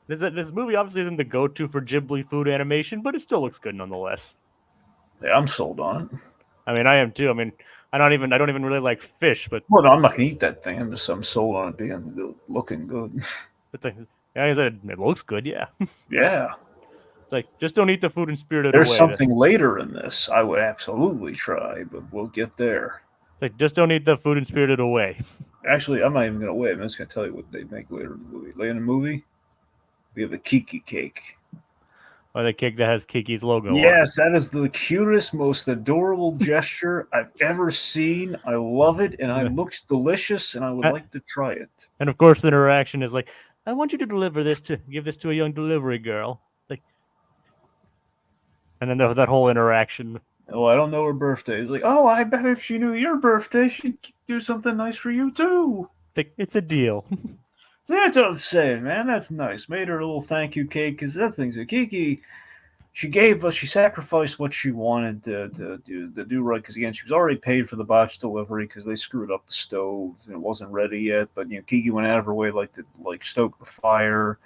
it's this movie obviously isn't the go-to for Ghibli food animation, but it still looks good nonetheless. Yeah, I'm sold on it. I mean, I am too. I mean, I don't even really like fish, but well, no, I'm not gonna eat that thing. I'm sold on it being looking good. It's I said, it looks good. Yeah. Yeah. It's just don't eat the food in Spirited There's Away. something later in this I would absolutely try, but we'll get there. It's just don't eat the food in Spirited Away. Actually, I'm not even gonna wait. I'm just gonna tell you what they make later in the movie. Later in the movie, we have the Kiki cake. Or the cake that has Kiki's logo on it. Yes, that is the cutest, most adorable gesture I've ever seen. I love it, and it looks delicious, and I would like to try it. And of course, the interaction is I want you to give this to a young delivery girl. And then that whole interaction. Oh, I don't know her birthday. It's oh, I bet if she knew your birthday, she'd do something nice for you too. It's a deal. So that's what I'm saying, man. That's nice. Made her a little thank you cake because that thing's a Kiki. She sacrificed what she wanted to do right because again, she was already paid for the botched delivery because they screwed up the stove and it wasn't ready yet. But Kiki went out of her way to stoke the fire,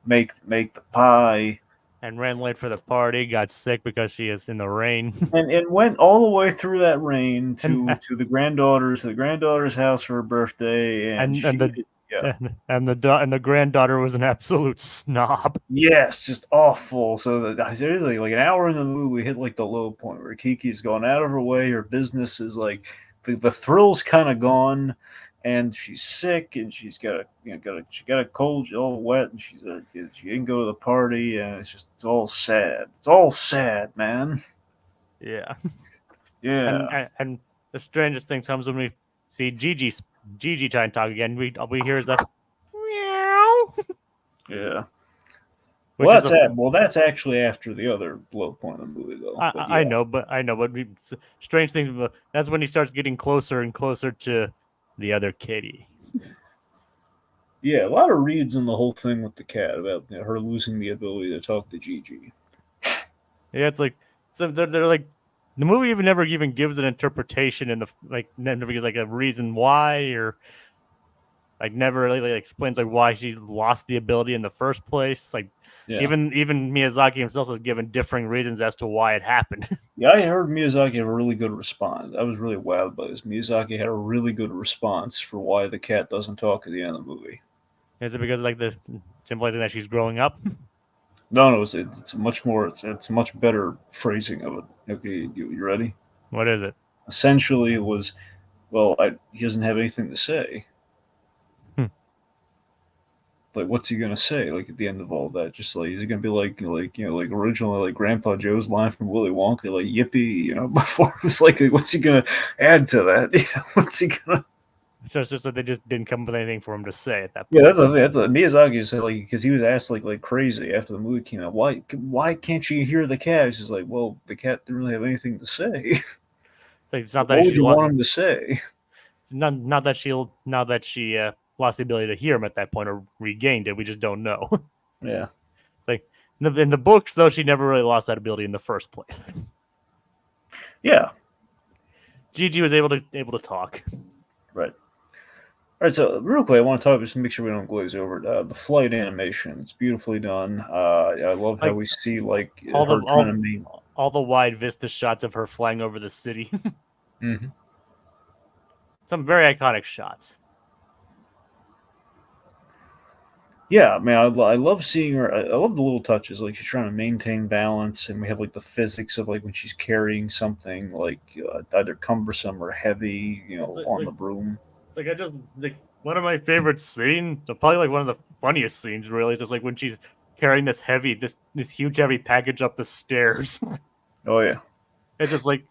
make the pie. And ran late for the party, got sick because she is in the rain. And went all the way through that rain to the granddaughter's house for her birthday. And the granddaughter was an absolute snob. Yes, just awful. So seriously, an hour into the movie, we hit the low point where Kiki's gone out of her way. Her business is the thrill's kind of gone, and she's sick, and she's got a she got a cold, she's all wet, and she didn't go to the party, and it's all sad. It's all sad, man. Yeah. Yeah, And the strangest thing comes when we see Gigi try and talk again. We hear is a meow, yeah. which is a Well, that's actually after the other low point of the movie, though. But I yeah, know, but strange thing. That's when he starts getting closer and closer to the other kitty. yeah, a lot of reads in the whole thing with the cat about her losing the ability to talk to Gigi. Yeah, it's like so they're like the movie even never even gives an interpretation in the like never gives like a reason why or like never really like, explains like why she lost the ability in the first place. Like Yeah, even Miyazaki himself has given differing reasons as to why it happened. yeah. I heard Miyazaki have a really good response. I was really wowed by this. Miyazaki had a really good response for why the cat doesn't talk at the end of the movie. Is it because like the symbolizing that she's growing up? No, no, it's much more. It's a much better phrasing of it. Okay, you ready? What is it? Essentially, it was well, he doesn't have anything to say. Hmm. Like, what's he gonna say? Like at the end of all that, just like he's gonna be like originally like Grandpa Joe's line from Willy Wonka, like "Yippee," Before it was like, what's he gonna add to that? What's he gonna? So it's just that they just didn't come up with anything for him to say at that Yeah, point. that's the thing. That's what Miyazaki said, like, because he was asked like crazy after the movie came out. Why can't you hear the cat? He's just like, well, the cat didn't really have anything to say. It's, like, it's not that What would she you want him to say? it's not that she lost the ability to hear him at that point or regained it. We just don't know. Yeah, It's like in the books though, she never really lost that ability in the first place. yeah, Gigi was able to talk. right. All right, so real quick, I want to talk just to make sure we don't glaze over it. The flight animation, it's beautifully done. I love how Like we see like all the her trying to meet. all the wide vista shots of her flying over the city. Mhm. Some very iconic shots. Yeah, man, I love seeing her. I love the little touches, like she's trying to maintain balance, and we have like the physics of like when she's carrying something like either cumbersome or heavy, It's on the like broom. it's like I just like one of my favorite scenes, probably like one of the funniest scenes really, is just like when she's carrying this huge heavy package up the stairs. Oh yeah, it's just like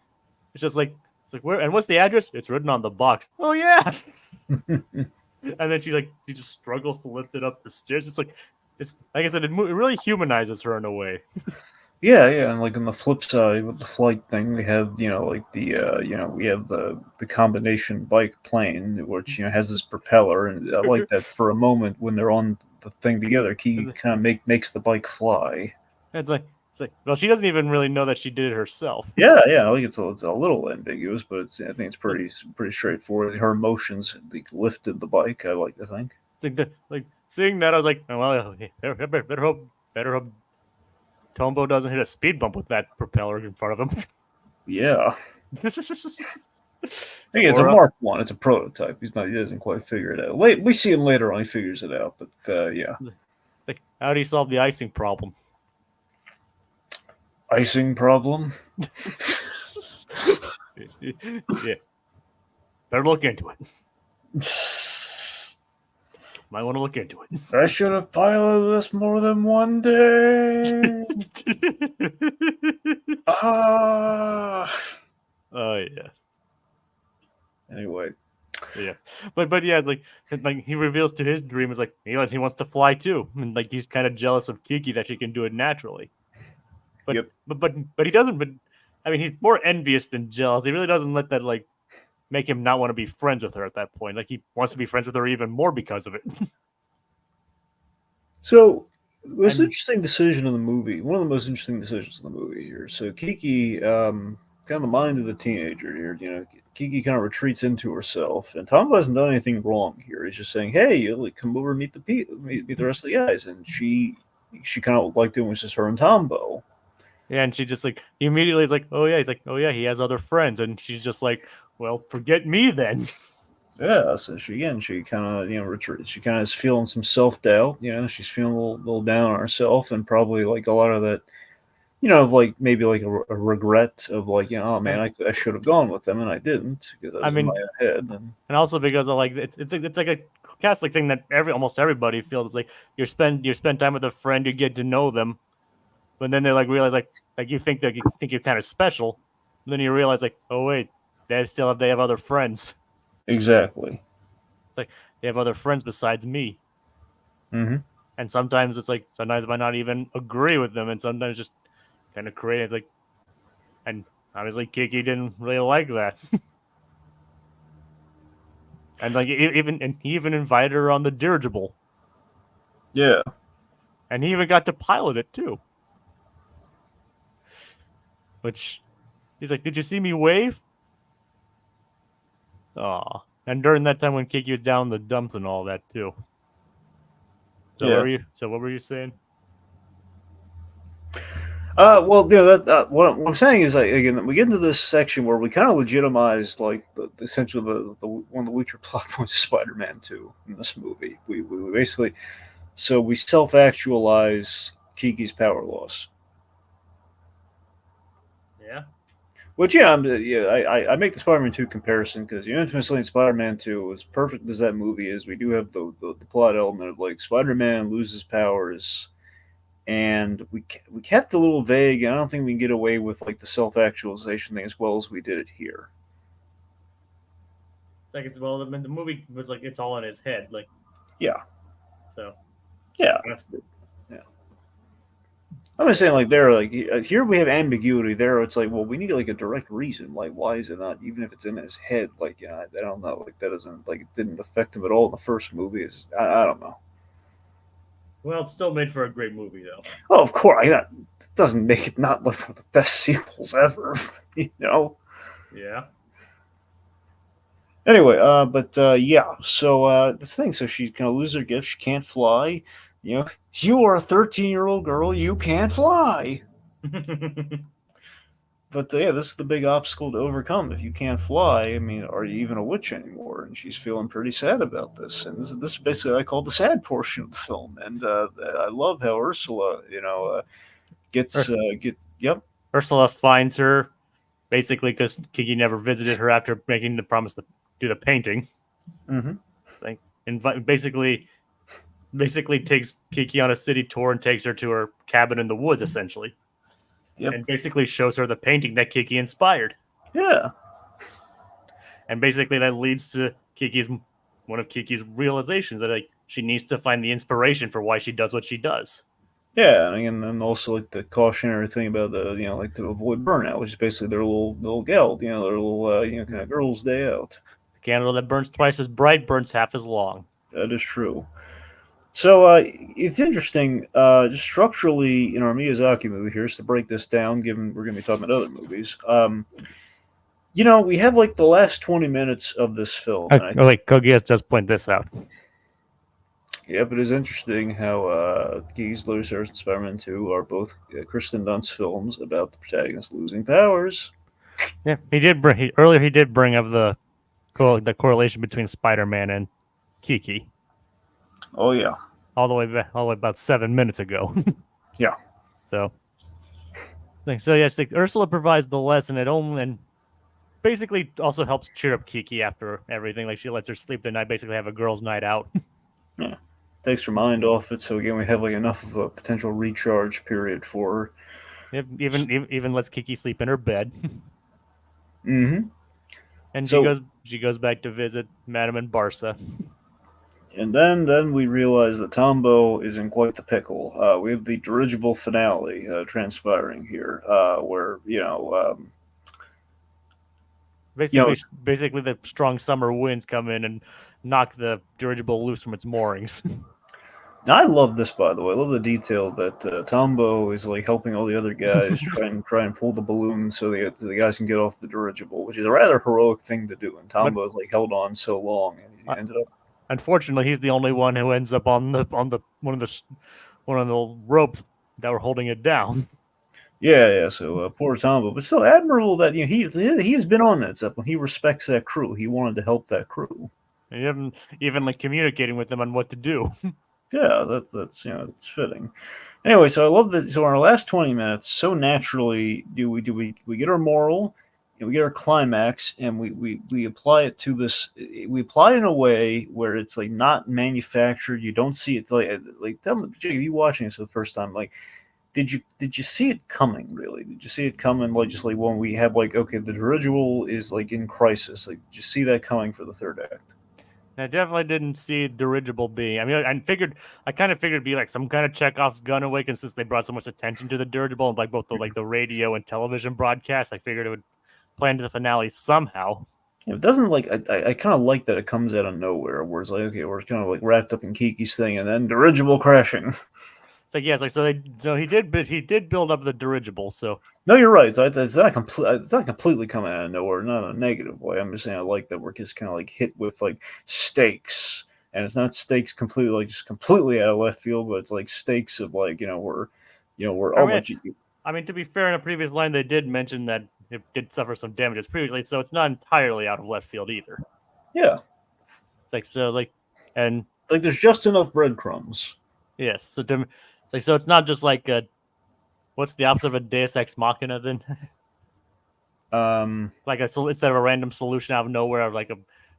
it's just like it's like where and what's the address? It's written on the box. Oh yeah. And then she just struggles to lift it up the stairs. It's like I said, it really humanizes her in a way. yeah, yeah. And like on the flip side with the flight thing, we have like we have the combination bike plane, which has this propeller, and I like that for a moment when they're on the thing together. Kiki kind of makes the bike fly. It's like well, she doesn't even really know that she did it herself. Yeah, yeah. I think it's a little ambiguous, but I think it's pretty straightforward. Her emotions like, lifted the bike. I like to think. It's like seeing that, I was like, oh, well, better hope Tombo doesn't hit a speed bump with that propeller in front of him. Yeah, I think it's a or Mark One. It's a prototype. He doesn't quite figure it out. We see him later on. He figures it out, but yeah. like, how do you solve the icing problem? Icing problem. Yeah, better look into it. Might want to look into it. I should have piloted this more than one day. Ah. Oh yeah. Anyway, Yeah, but yeah, it's like he reveals to his dream is like he wants to fly too, and like he's kind of jealous of Kiki that she can do it naturally. But yep. but he doesn't. But I mean, he's more envious than jealous. He really doesn't let that like make him not want to be friends with her at that point. Like he wants to be friends with her even more because of it. So it was an And interesting decision in the movie. One of the most interesting decisions in the movie here. So Kiki, kind of the mind of the teenager here. Kiki kind of retreats into herself, and Tom hasn't done anything wrong here. He's just saying, "Hey, like, come over and meet the rest of the guys." And she kind of liked it when it was just her and Tombo. yeah, and she just like he immediately is like, oh yeah, he's like, oh yeah, he has other friends, and she's just like, well, forget me then. Yeah, so she kind of retreats. She kind of is feeling some self doubt. She's feeling a little down on herself, and probably like a lot of that like maybe like a regret of like, oh man, I should have gone with them and I didn't because I I was in my mean, own head. and also because of like it's like a Catholic thing that almost everybody feels. It's like you spend time with a friend, you get to know them, but then they like realize like you think that you think you're kind of special, and then you realize like, oh wait, they have other friends. Exactly. It's like they have other friends besides me. Hmm. And sometimes it's like sometimes I might not even agree with them, and sometimes just kind of create it's like, and obviously Kiki didn't really like that, and like he even invited her on the dirigible, Yeah. and he even got to pilot it too. Which he's like, "Did you see me wave?" Aw. And during that time when Kiki was down in the dumps and all that too. So Yeah. what were you saying? Well, what I'm saying is, like, again, we get into this section where we kind of legitimize, like, essentially the one of the weaker plot points of Spider-Man 2 in this movie. We basically, so we self-actualize Kiki's power loss. Yeah. Which, yeah, I make the Spider-Man 2 comparison because, infamously in Spider-Man 2, as perfect as that movie is, we do have the plot element of, like, Spider-Man loses powers, and we kept a little vague, and I don't think we can get away with, like, the self-actualization thing as well as we did it here. It's like it's well, the movie was like it's all in his head, like Yeah, so. yeah, yeah. I'm just saying, like, there, like, here we have ambiguity. There, it's like, well, we need like a direct reason. Like, why is it not? Even if it's in his head, like, I don't know. Like, that doesn't, like, it didn't affect him at all in the first movie. I don't know. Well, it's still made for a great movie though. Oh, of course, it doesn't make it not one of the best sequels ever. you know. Yeah. Anyway, yeah. So this thing. So she's gonna lose her gift. She can't fly. You are a 13-year-old girl. You can't fly. But yeah, this is the big obstacle to overcome. If you can't fly, I mean, are you even a witch anymore? And she's feeling pretty sad about this. And this is basically I call the sad portion of the film. And I love how Ursula, gets get yep. Ursula finds her basically because Kiki never visited her after making the promise to do the painting. Mm-hmm. Like, basically takes Kiki on a city tour and takes her to her cabin in the woods, essentially, Yep. and basically shows her the painting that Kiki inspired. Yeah. And basically, that leads to one of Kiki's realizations that like she needs to find the inspiration for why she does what she does. Yeah, and then also like the cautionary thing about the like to avoid burnout, which is basically their little geld, their little kind of girls' day out. The candle that burns twice as bright burns half as long. That is true. So it's interesting, just structurally in our Miyazaki movie here, just to break this down, given we're going to be talking about other movies. We have like the last 20 minutes of this film. Wait, Kogi has just point this out. Yep, it is interesting how Kiki's Illustrious and Spider-Man 2 are both Kristen Dunst's films about the protagonist losing powers. Yeah, he did bring earlier. He did bring up the correlation between Spider-Man and Kiki. Oh yeah, all the way about 7 minutes ago. yeah. So yes, like Ursula provides the lesson. It only and basically also helps cheer up Kiki after everything. Like she lets her sleep the night, basically have a girls' night out. Yeah, takes her mind off it. So again, we have like enough of a potential recharge period for her. Even lets Kiki sleep in her bed. Mm-hmm. And So she goes back to visit Madame and Barca. And then we realize that Tombo is in quite the pickle. We have the dirigible finale transpiring here, where Basically, the strong summer winds come in and knock the dirigible loose from its moorings. I love this, by the way. I love the detail that Tombo is like helping all the other guys try and pull the balloon so the guys can get off the dirigible, which is a rather heroic thing to do. And Tombo is like held on so long, and he ended up. Unfortunately, he's the only one who ends up on the one of the ropes that were holding it down. Yeah. So poor Tombo, but still admirable that he has been on that stuff. When he respects that crew, he wanted to help that crew. And even like communicating with them on what to do. Yeah, that's it's fitting. Anyway, so I love that. So in our last 20 minutes, so naturally do we get our moral, and we get our climax, and we apply it to this. We apply it in a way where it's like not manufactured. You don't see it like tell me, Jake, you watching this for the first time, like did you see it coming? Really, did you see it coming? Like just like when we have like okay, the dirigible is like in crisis. Like did you see that coming for the third act? I definitely didn't see dirigible being. I mean, I kind of figured it'd be like some kind of Chekhov's gun awaken since they brought so much attention to the dirigible and like both the radio and television broadcasts. I figured it would play into the finale somehow. It doesn't like I kind of like that it comes out of nowhere, where it's like okay, we're kind of like wrapped up in Kiki's thing, and then dirigible crashing. It's like yeah, it's like so he did build up the dirigible. So No, you're right. It's not completely coming out of nowhere, not in a negative way. I'm just saying I like that we're just kind of like hit with like stakes, and it's not stakes completely like just completely out of left field, but it's like stakes of like we're I oh mean, but you I mean to be fair, in a previous line they did mention that it did suffer some damages previously, so it's not entirely out of left field either. yeah It's like so like and like there's just enough breadcrumbs. yes, so it's like so it's not just like a what's the opposite of a Deus Ex Machina then? Um, Like instead of a random solution out of nowhere, like a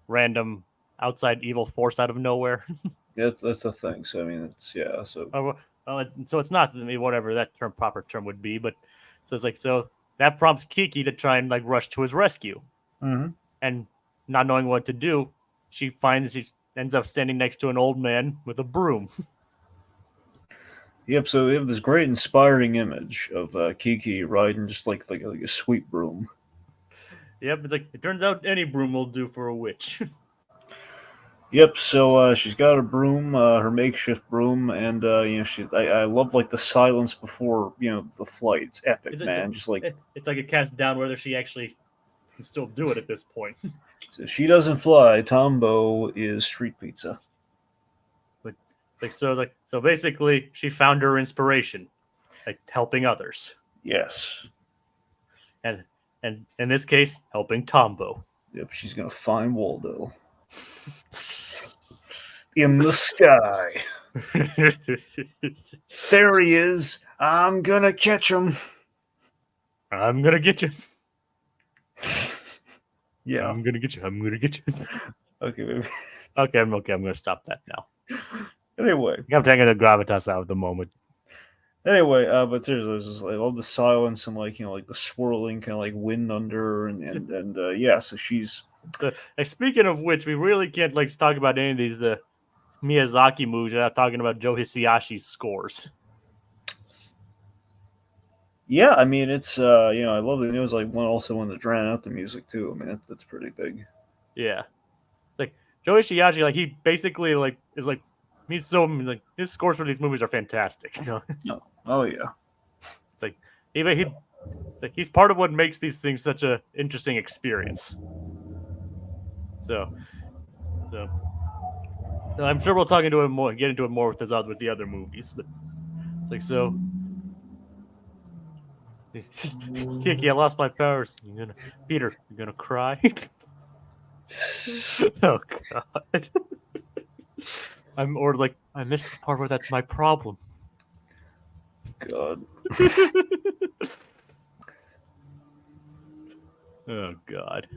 random outside evil force out of nowhere. that's a thing. So I mean it's yeah. So So it's not whatever that proper term would be, but so it's like so that prompts Kiki to try and like rush to his rescue, mhm. and not knowing what to do, she ends up standing next to an old man with a broom. Yep. So we have this great inspiring image of Kiki riding just like a sweet broom. Yep, it's like it turns out any broom will do for a witch. Yep. So she's got a broom, her makeshift broom, and I love like the silence before the flight. It's epic, it's, man. Just like it's like it casts down whether she actually can still do it at this point. so she doesn't fly. Tombo is street pizza. But so basically she found her inspiration, like helping others, Yes. and in this case helping Tombo. Yep. She's gonna find Waldo in the sky. There he is. I'm gonna catch him. I'm gonna get you. Yeah. I'm gonna get you. I'm gonna get you. Okay. Maybe. Okay. I'm gonna stop that now. Anyway. I'm taking the gravitas out of the moment. Anyway, but seriously, I love the silence and like the swirling kind of like wind under her and yeah. So she's So, like, speaking of which, we really can't like talk about any of these the Miyazaki movies without talking about Joe Hisayashi's scores. yeah. I mean, it's I love that it was like one that drowned out the music too. I mean, that's pretty big. Yeah, it's like Joe Hisaishi, like he basically like is like he's so like his scores for these movies are fantastic. You know, Oh, oh yeah. it's like even like he's part of what makes these things such a interesting experience. So so I'm sure we'll talk into it more, get into it more with with the other movies, but it's like so. Kiki, I lost my powers. Peter, you're gonna cry. Oh God. I missed the part where that's my problem. God. Oh God.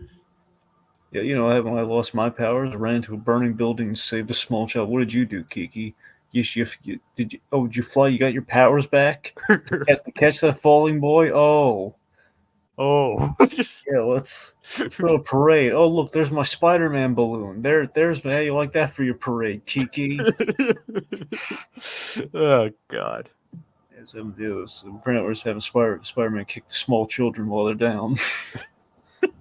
Yeah, when I lost my powers, I ran into a burning building and saved a small child. What did you do, Kiki? Did you? Oh, did you fly? You got your powers back? Catch that falling boy? Oh, Oh. yeah. Let's throw a parade. Oh, look, there's my Spider-Man balloon. There's how you like that for your parade, Kiki? Oh God. As them do is apparently we're just having Spider-Man kick the small children while they're down.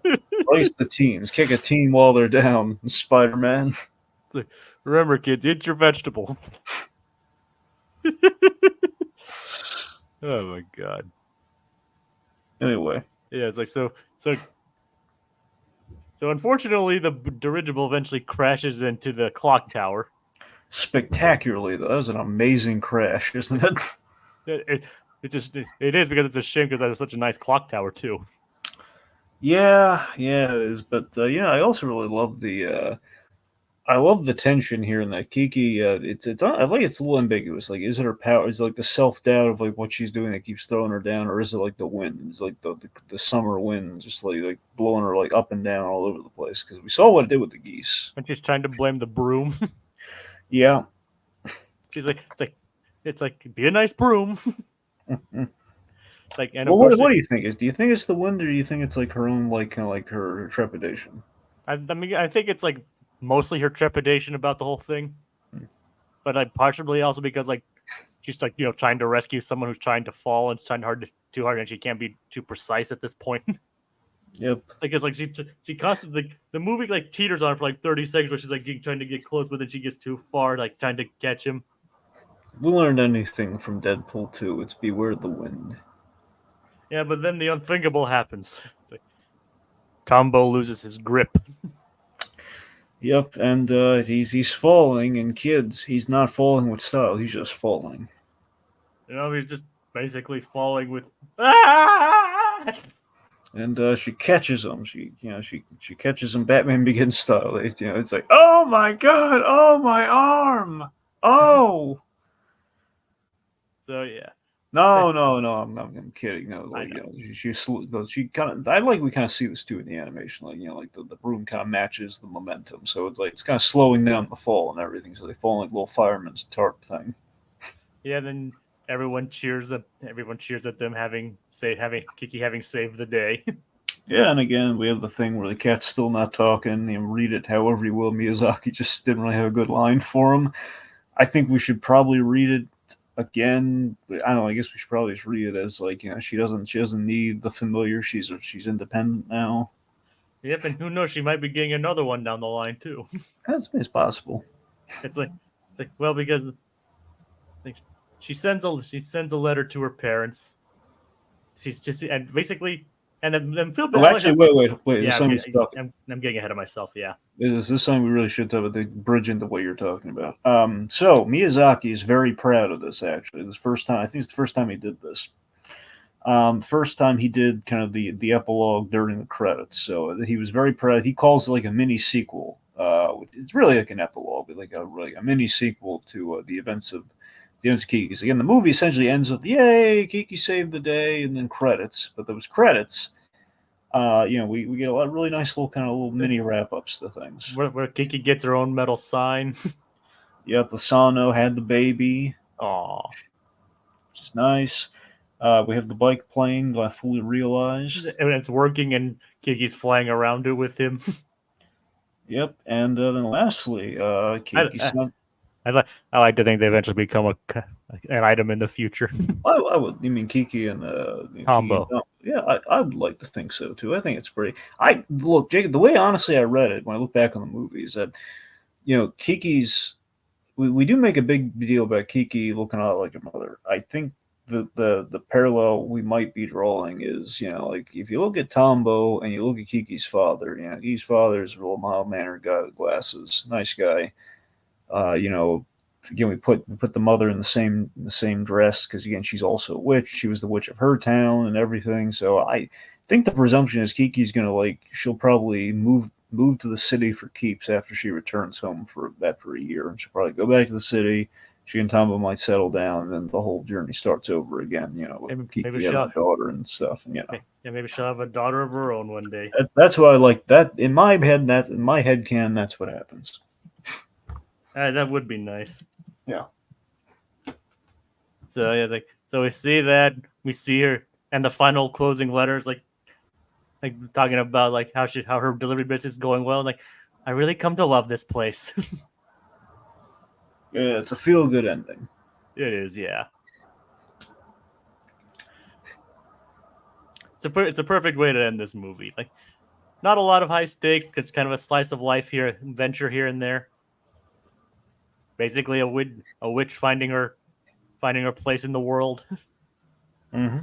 At least the teens kick a teen while they're down. Spider-Man. Remember, kids, eat your vegetables. Oh my God. Anyway, Yeah, it's like so. Unfortunately, the dirigible eventually crashes into the clock tower. spectacularly though, that was an amazing crash, isn't it? It is because it's a shame because that was such a nice clock tower too. Yeah, it is. But I also really love I love the tension here in that Kiki. It's I think it's a little ambiguous. Like, is it her power? Is it like the self doubt of like what she's doing that keeps throwing her down, or is it like the wind? It's like the summer wind, just like blowing her like up and down all over the place. Because we saw what it did with the geese. And she's trying to blame the broom. Yeah. She's like, it's like be a nice broom. Well, Like, and of what course, do you think? Do you think it's the wind, or do you think it's like her own like kind of like her trepidation? I mean, I think it's like mostly her trepidation about the whole thing, but like partially also because like she's like trying to rescue someone who's trying to fall and it's trying too hard and she can't be too precise at this point. Yep. Like it's like she constantly the movie like teeters on for like 30 seconds where she's like trying to get close, but then she gets too far, like trying to catch him. If we learned anything from Deadpool 2, it's beware the wind. Yeah, but then the unthinkable happens. It's like Tombo loses his grip. Yep, and he's falling, and kids, he's not falling with style. He's just falling. He's just basically falling with. Ah! And she catches him. She catches him. Batman Begins style. It's like, oh my god, oh my arm, oh. So yeah. No, no, no. I'm kidding. No, like she kind of. I like we kind of see this too in the animation. Like like the broom kind of matches the momentum, so it's like it's kind of slowing down the fall and everything. So they fall in like little fireman's tarp thing. Yeah. Then everyone cheers at them having Kiki having saved the day. Yeah, and again we have the thing where the cat's still not talking. Read it however you will. Miyazaki just didn't really have a good line for him. I think we should probably read it again. I don't know. I guess we should probably just read it as like she doesn't need the familiar. She's independent now. Yep, and who knows, she might be getting another one down the line too. It's possible. It's like well because like, she sends a letter to her parents. She's just and basically and then Phil. Oh, actually, wait. Yeah, I'm getting ahead of myself. Yeah. Is this something we really should talk about? The bridge into what you're talking about. So Miyazaki is very proud of this. Actually, this first time, I think it's the first time he did this. First time he did kind of the epilogue during the credits. So he was very proud. He calls it like a mini sequel. It's really like an epilogue, but like a mini sequel to the events of Kiki. So again, the movie essentially ends with "Yay, Kiki saved the day," and then credits. But those credits, we get a lot really nice little mini wrap ups to things. Where Kiki gets her own metal sign. Yep, Asano had the baby. Aw. Which is nice. We have the bike plane, I fully realized. And it's working, and Kiki's flying around it with him. Yep, and then lastly, Kiki's not. I like to think they eventually become an item in the future. I would. You mean Kiki and Combo? Kiki, yeah, I would like to think so too. I think it's pretty. I look, Jacob. The way honestly I read it when I look back on the movie is that Kiki's. We do make a big deal about Kiki looking a lot like her mother. I think the parallel we might be drawing is like if you look at Tombo and you look at Kiki's father, Kiki's father is a real mild mannered guy with glasses, nice guy. Again we put the mother in the same dress because again she's also a witch. She was the witch of her town and everything. So I think the presumption is Kiki's gonna she'll probably move to the city for keeps after she returns home for a year, and she'll probably go back to the city. She and Tombo might settle down, and then the whole journey starts over again. With Kiki having a daughter and stuff, and maybe she'll have a daughter of her own one day. That's what I like. That in my head, canon, that's what happens. That would be nice. Yeah. So yeah, so we see that, we see her, and the final closing letters, like talking about how her delivery business is going well. Like, I really come to love this place. Yeah, it's a feel good ending. It is, yeah. It's a perfect way to end this movie. Like, not a lot of high stakes because kind of a slice of life adventure here and there. Basically, a witch finding her place in the world. Mm-hmm.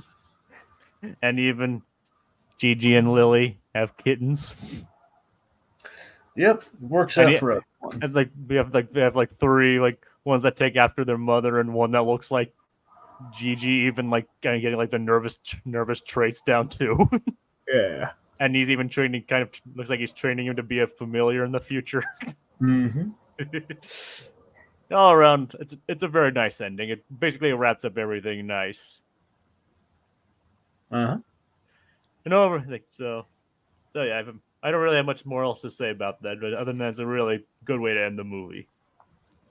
And even Gigi and Lily have kittens. Yep, it works out for everyone. And they have three ones that take after their mother, and one that looks like Gigi, even kind of getting the nervous traits down too. Yeah. And he's even training. Kind of looks like he's training him to be a familiar in the future. Mm-hmm. All around, it's a very nice ending. It basically wraps up everything nice. Uh-huh. And everything. So yeah, I don't really have much more else to say about that, but other than that, it's a really good way to end the movie.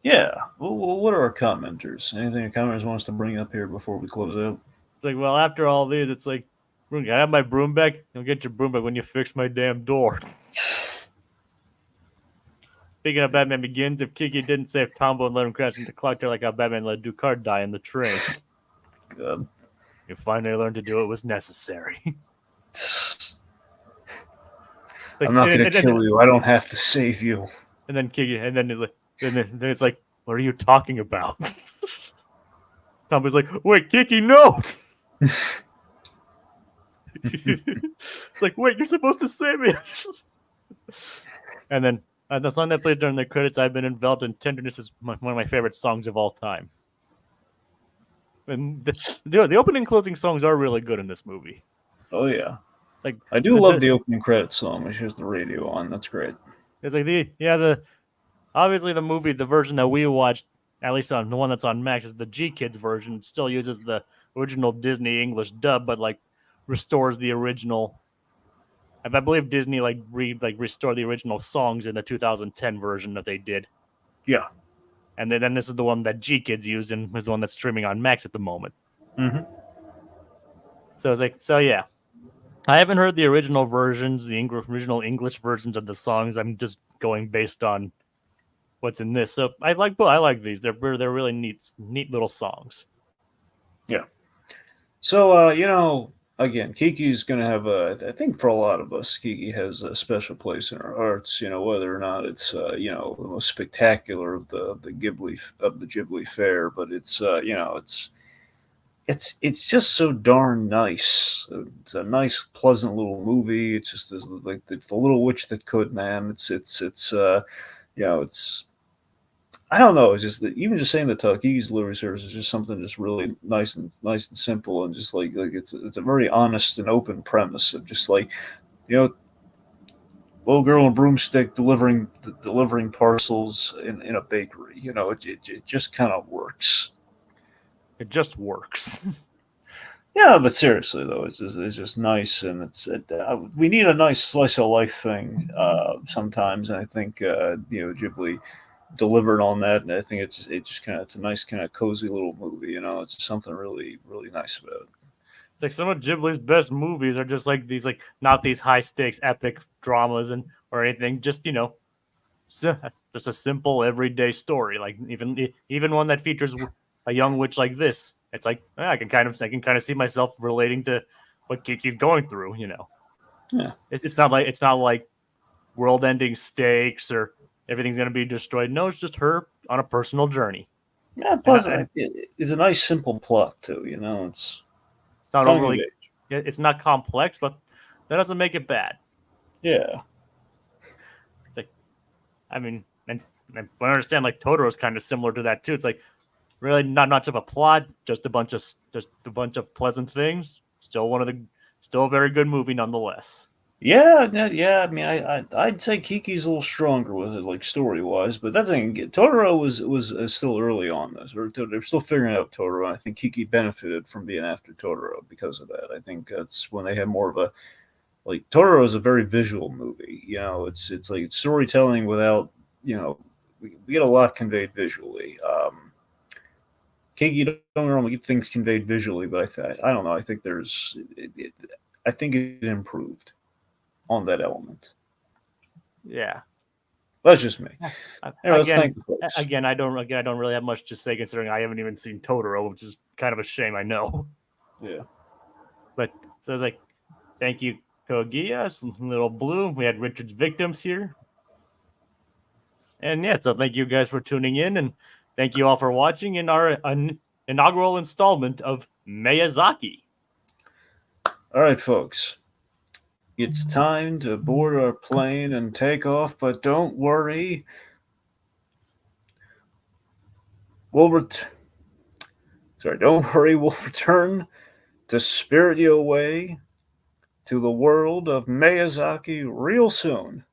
Yeah. Well, what are our commenters? Anything our commenters want us to bring up here before we close out? It's like, well, after all these, it's like, can I have my broom back? You'll get your broom back when you fix my damn door. Speaking of Batman Begins, if Kiki didn't save Tombo and let him crash into the clock tower like how Batman let Ducard die in the train, God. you finally learned to do it was necessary. I'm Like, not gonna kill you. I don't have to save you. and then Kiki, and then he's like, then it's like, what are you talking about? Tombo's like, wait, Kiki, no. It's like, wait, you're supposed to save me. And then the song that plays during the credits, "I've Been Enveloped in Tenderness," is one of my favorite songs of all time. And the opening and closing songs are really good in this movie. Oh yeah. Like I do love the opening credits song, which has the radio on. That's great. it's like the obviously the movie, the version that we watched, at least on the one that's on Max, is the G Kids version. It still uses the original Disney English dub, but like restores the original. I believe Disney restored the original songs in the 2010 version that they did. Yeah. And then this is the one that G Kids used and is the one that's streaming on Max at the moment. Mm-hmm. So it's like, so yeah. I haven't heard the original versions, the original English versions of the songs. I'm just going based on what's in this. So I like these. They're really neat little songs. Yeah. So again, Kiki's gonna have a. I think for a lot of us, Kiki has a special place in our hearts. Whether or not it's the most spectacular of the Ghibli fare, but it's just so darn nice. It's a nice, pleasant little movie. It's just like it's the little witch that could, man. It's I don't know. It's just that even just saying the Kiki's delivery service is just something just really nice and simple, and just like it's a very honest and open premise of just like you know little girl and broomstick delivering parcels in a bakery. It just kind of works. It just works. Yeah, but seriously though, it's just nice, and we need a nice slice of life thing sometimes, and I think Ghibli delivered on that, and I think it's a nice kind of cozy little movie. It's just something really really nice about it. It's like some of Ghibli's best movies are just like these, like not these high stakes epic dramas and or anything. Just just a simple everyday story. Like even one that features a young witch like this. It's like I can kind of see myself relating to what Kiki's going through. Yeah, It's not like world ending stakes or everything's gonna be destroyed. No, it's just her on a personal journey. yeah. And, Plus, it's a nice simple plot too. it's not Coming of overly, age. it's not complex, but that doesn't make it bad. Yeah, It's like, I mean, and I understand like Totoro's kind of similar to that too. It's like really not much of a plot, just a bunch of pleasant things. Still a very good movie nonetheless. yeah. I mean, I'd say Kiki's a little stronger with it, like story wise. But that's the thing. Totoro was still early on this, or they're still figuring out Totoro. And I think Kiki benefited from being after Totoro because of that. I think that's when they had more of a like Totoro is a very visual movie. It's like it's storytelling without we get a lot conveyed visually. Kiki don't normally get things conveyed visually, but I don't know. I think I think it improved on that element. Yeah. That's just me. Anyway, let's Again, thank the folks. I don't really have much to say considering I haven't even seen Totoro, which is kind of a shame. I know, Yeah. but so it's like, thank you, Kogia, Little Blue. We had Richard's Victims here, and yeah, so thank you guys for tuning in, and thank you all for watching in our inaugural installment of Miyazaki. All right, folks. It's time to board our plane and take off, but don't worry. We'll don't worry. We'll return to spirit you away to the world of Miyazaki real soon.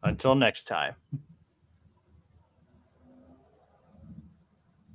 Until next time.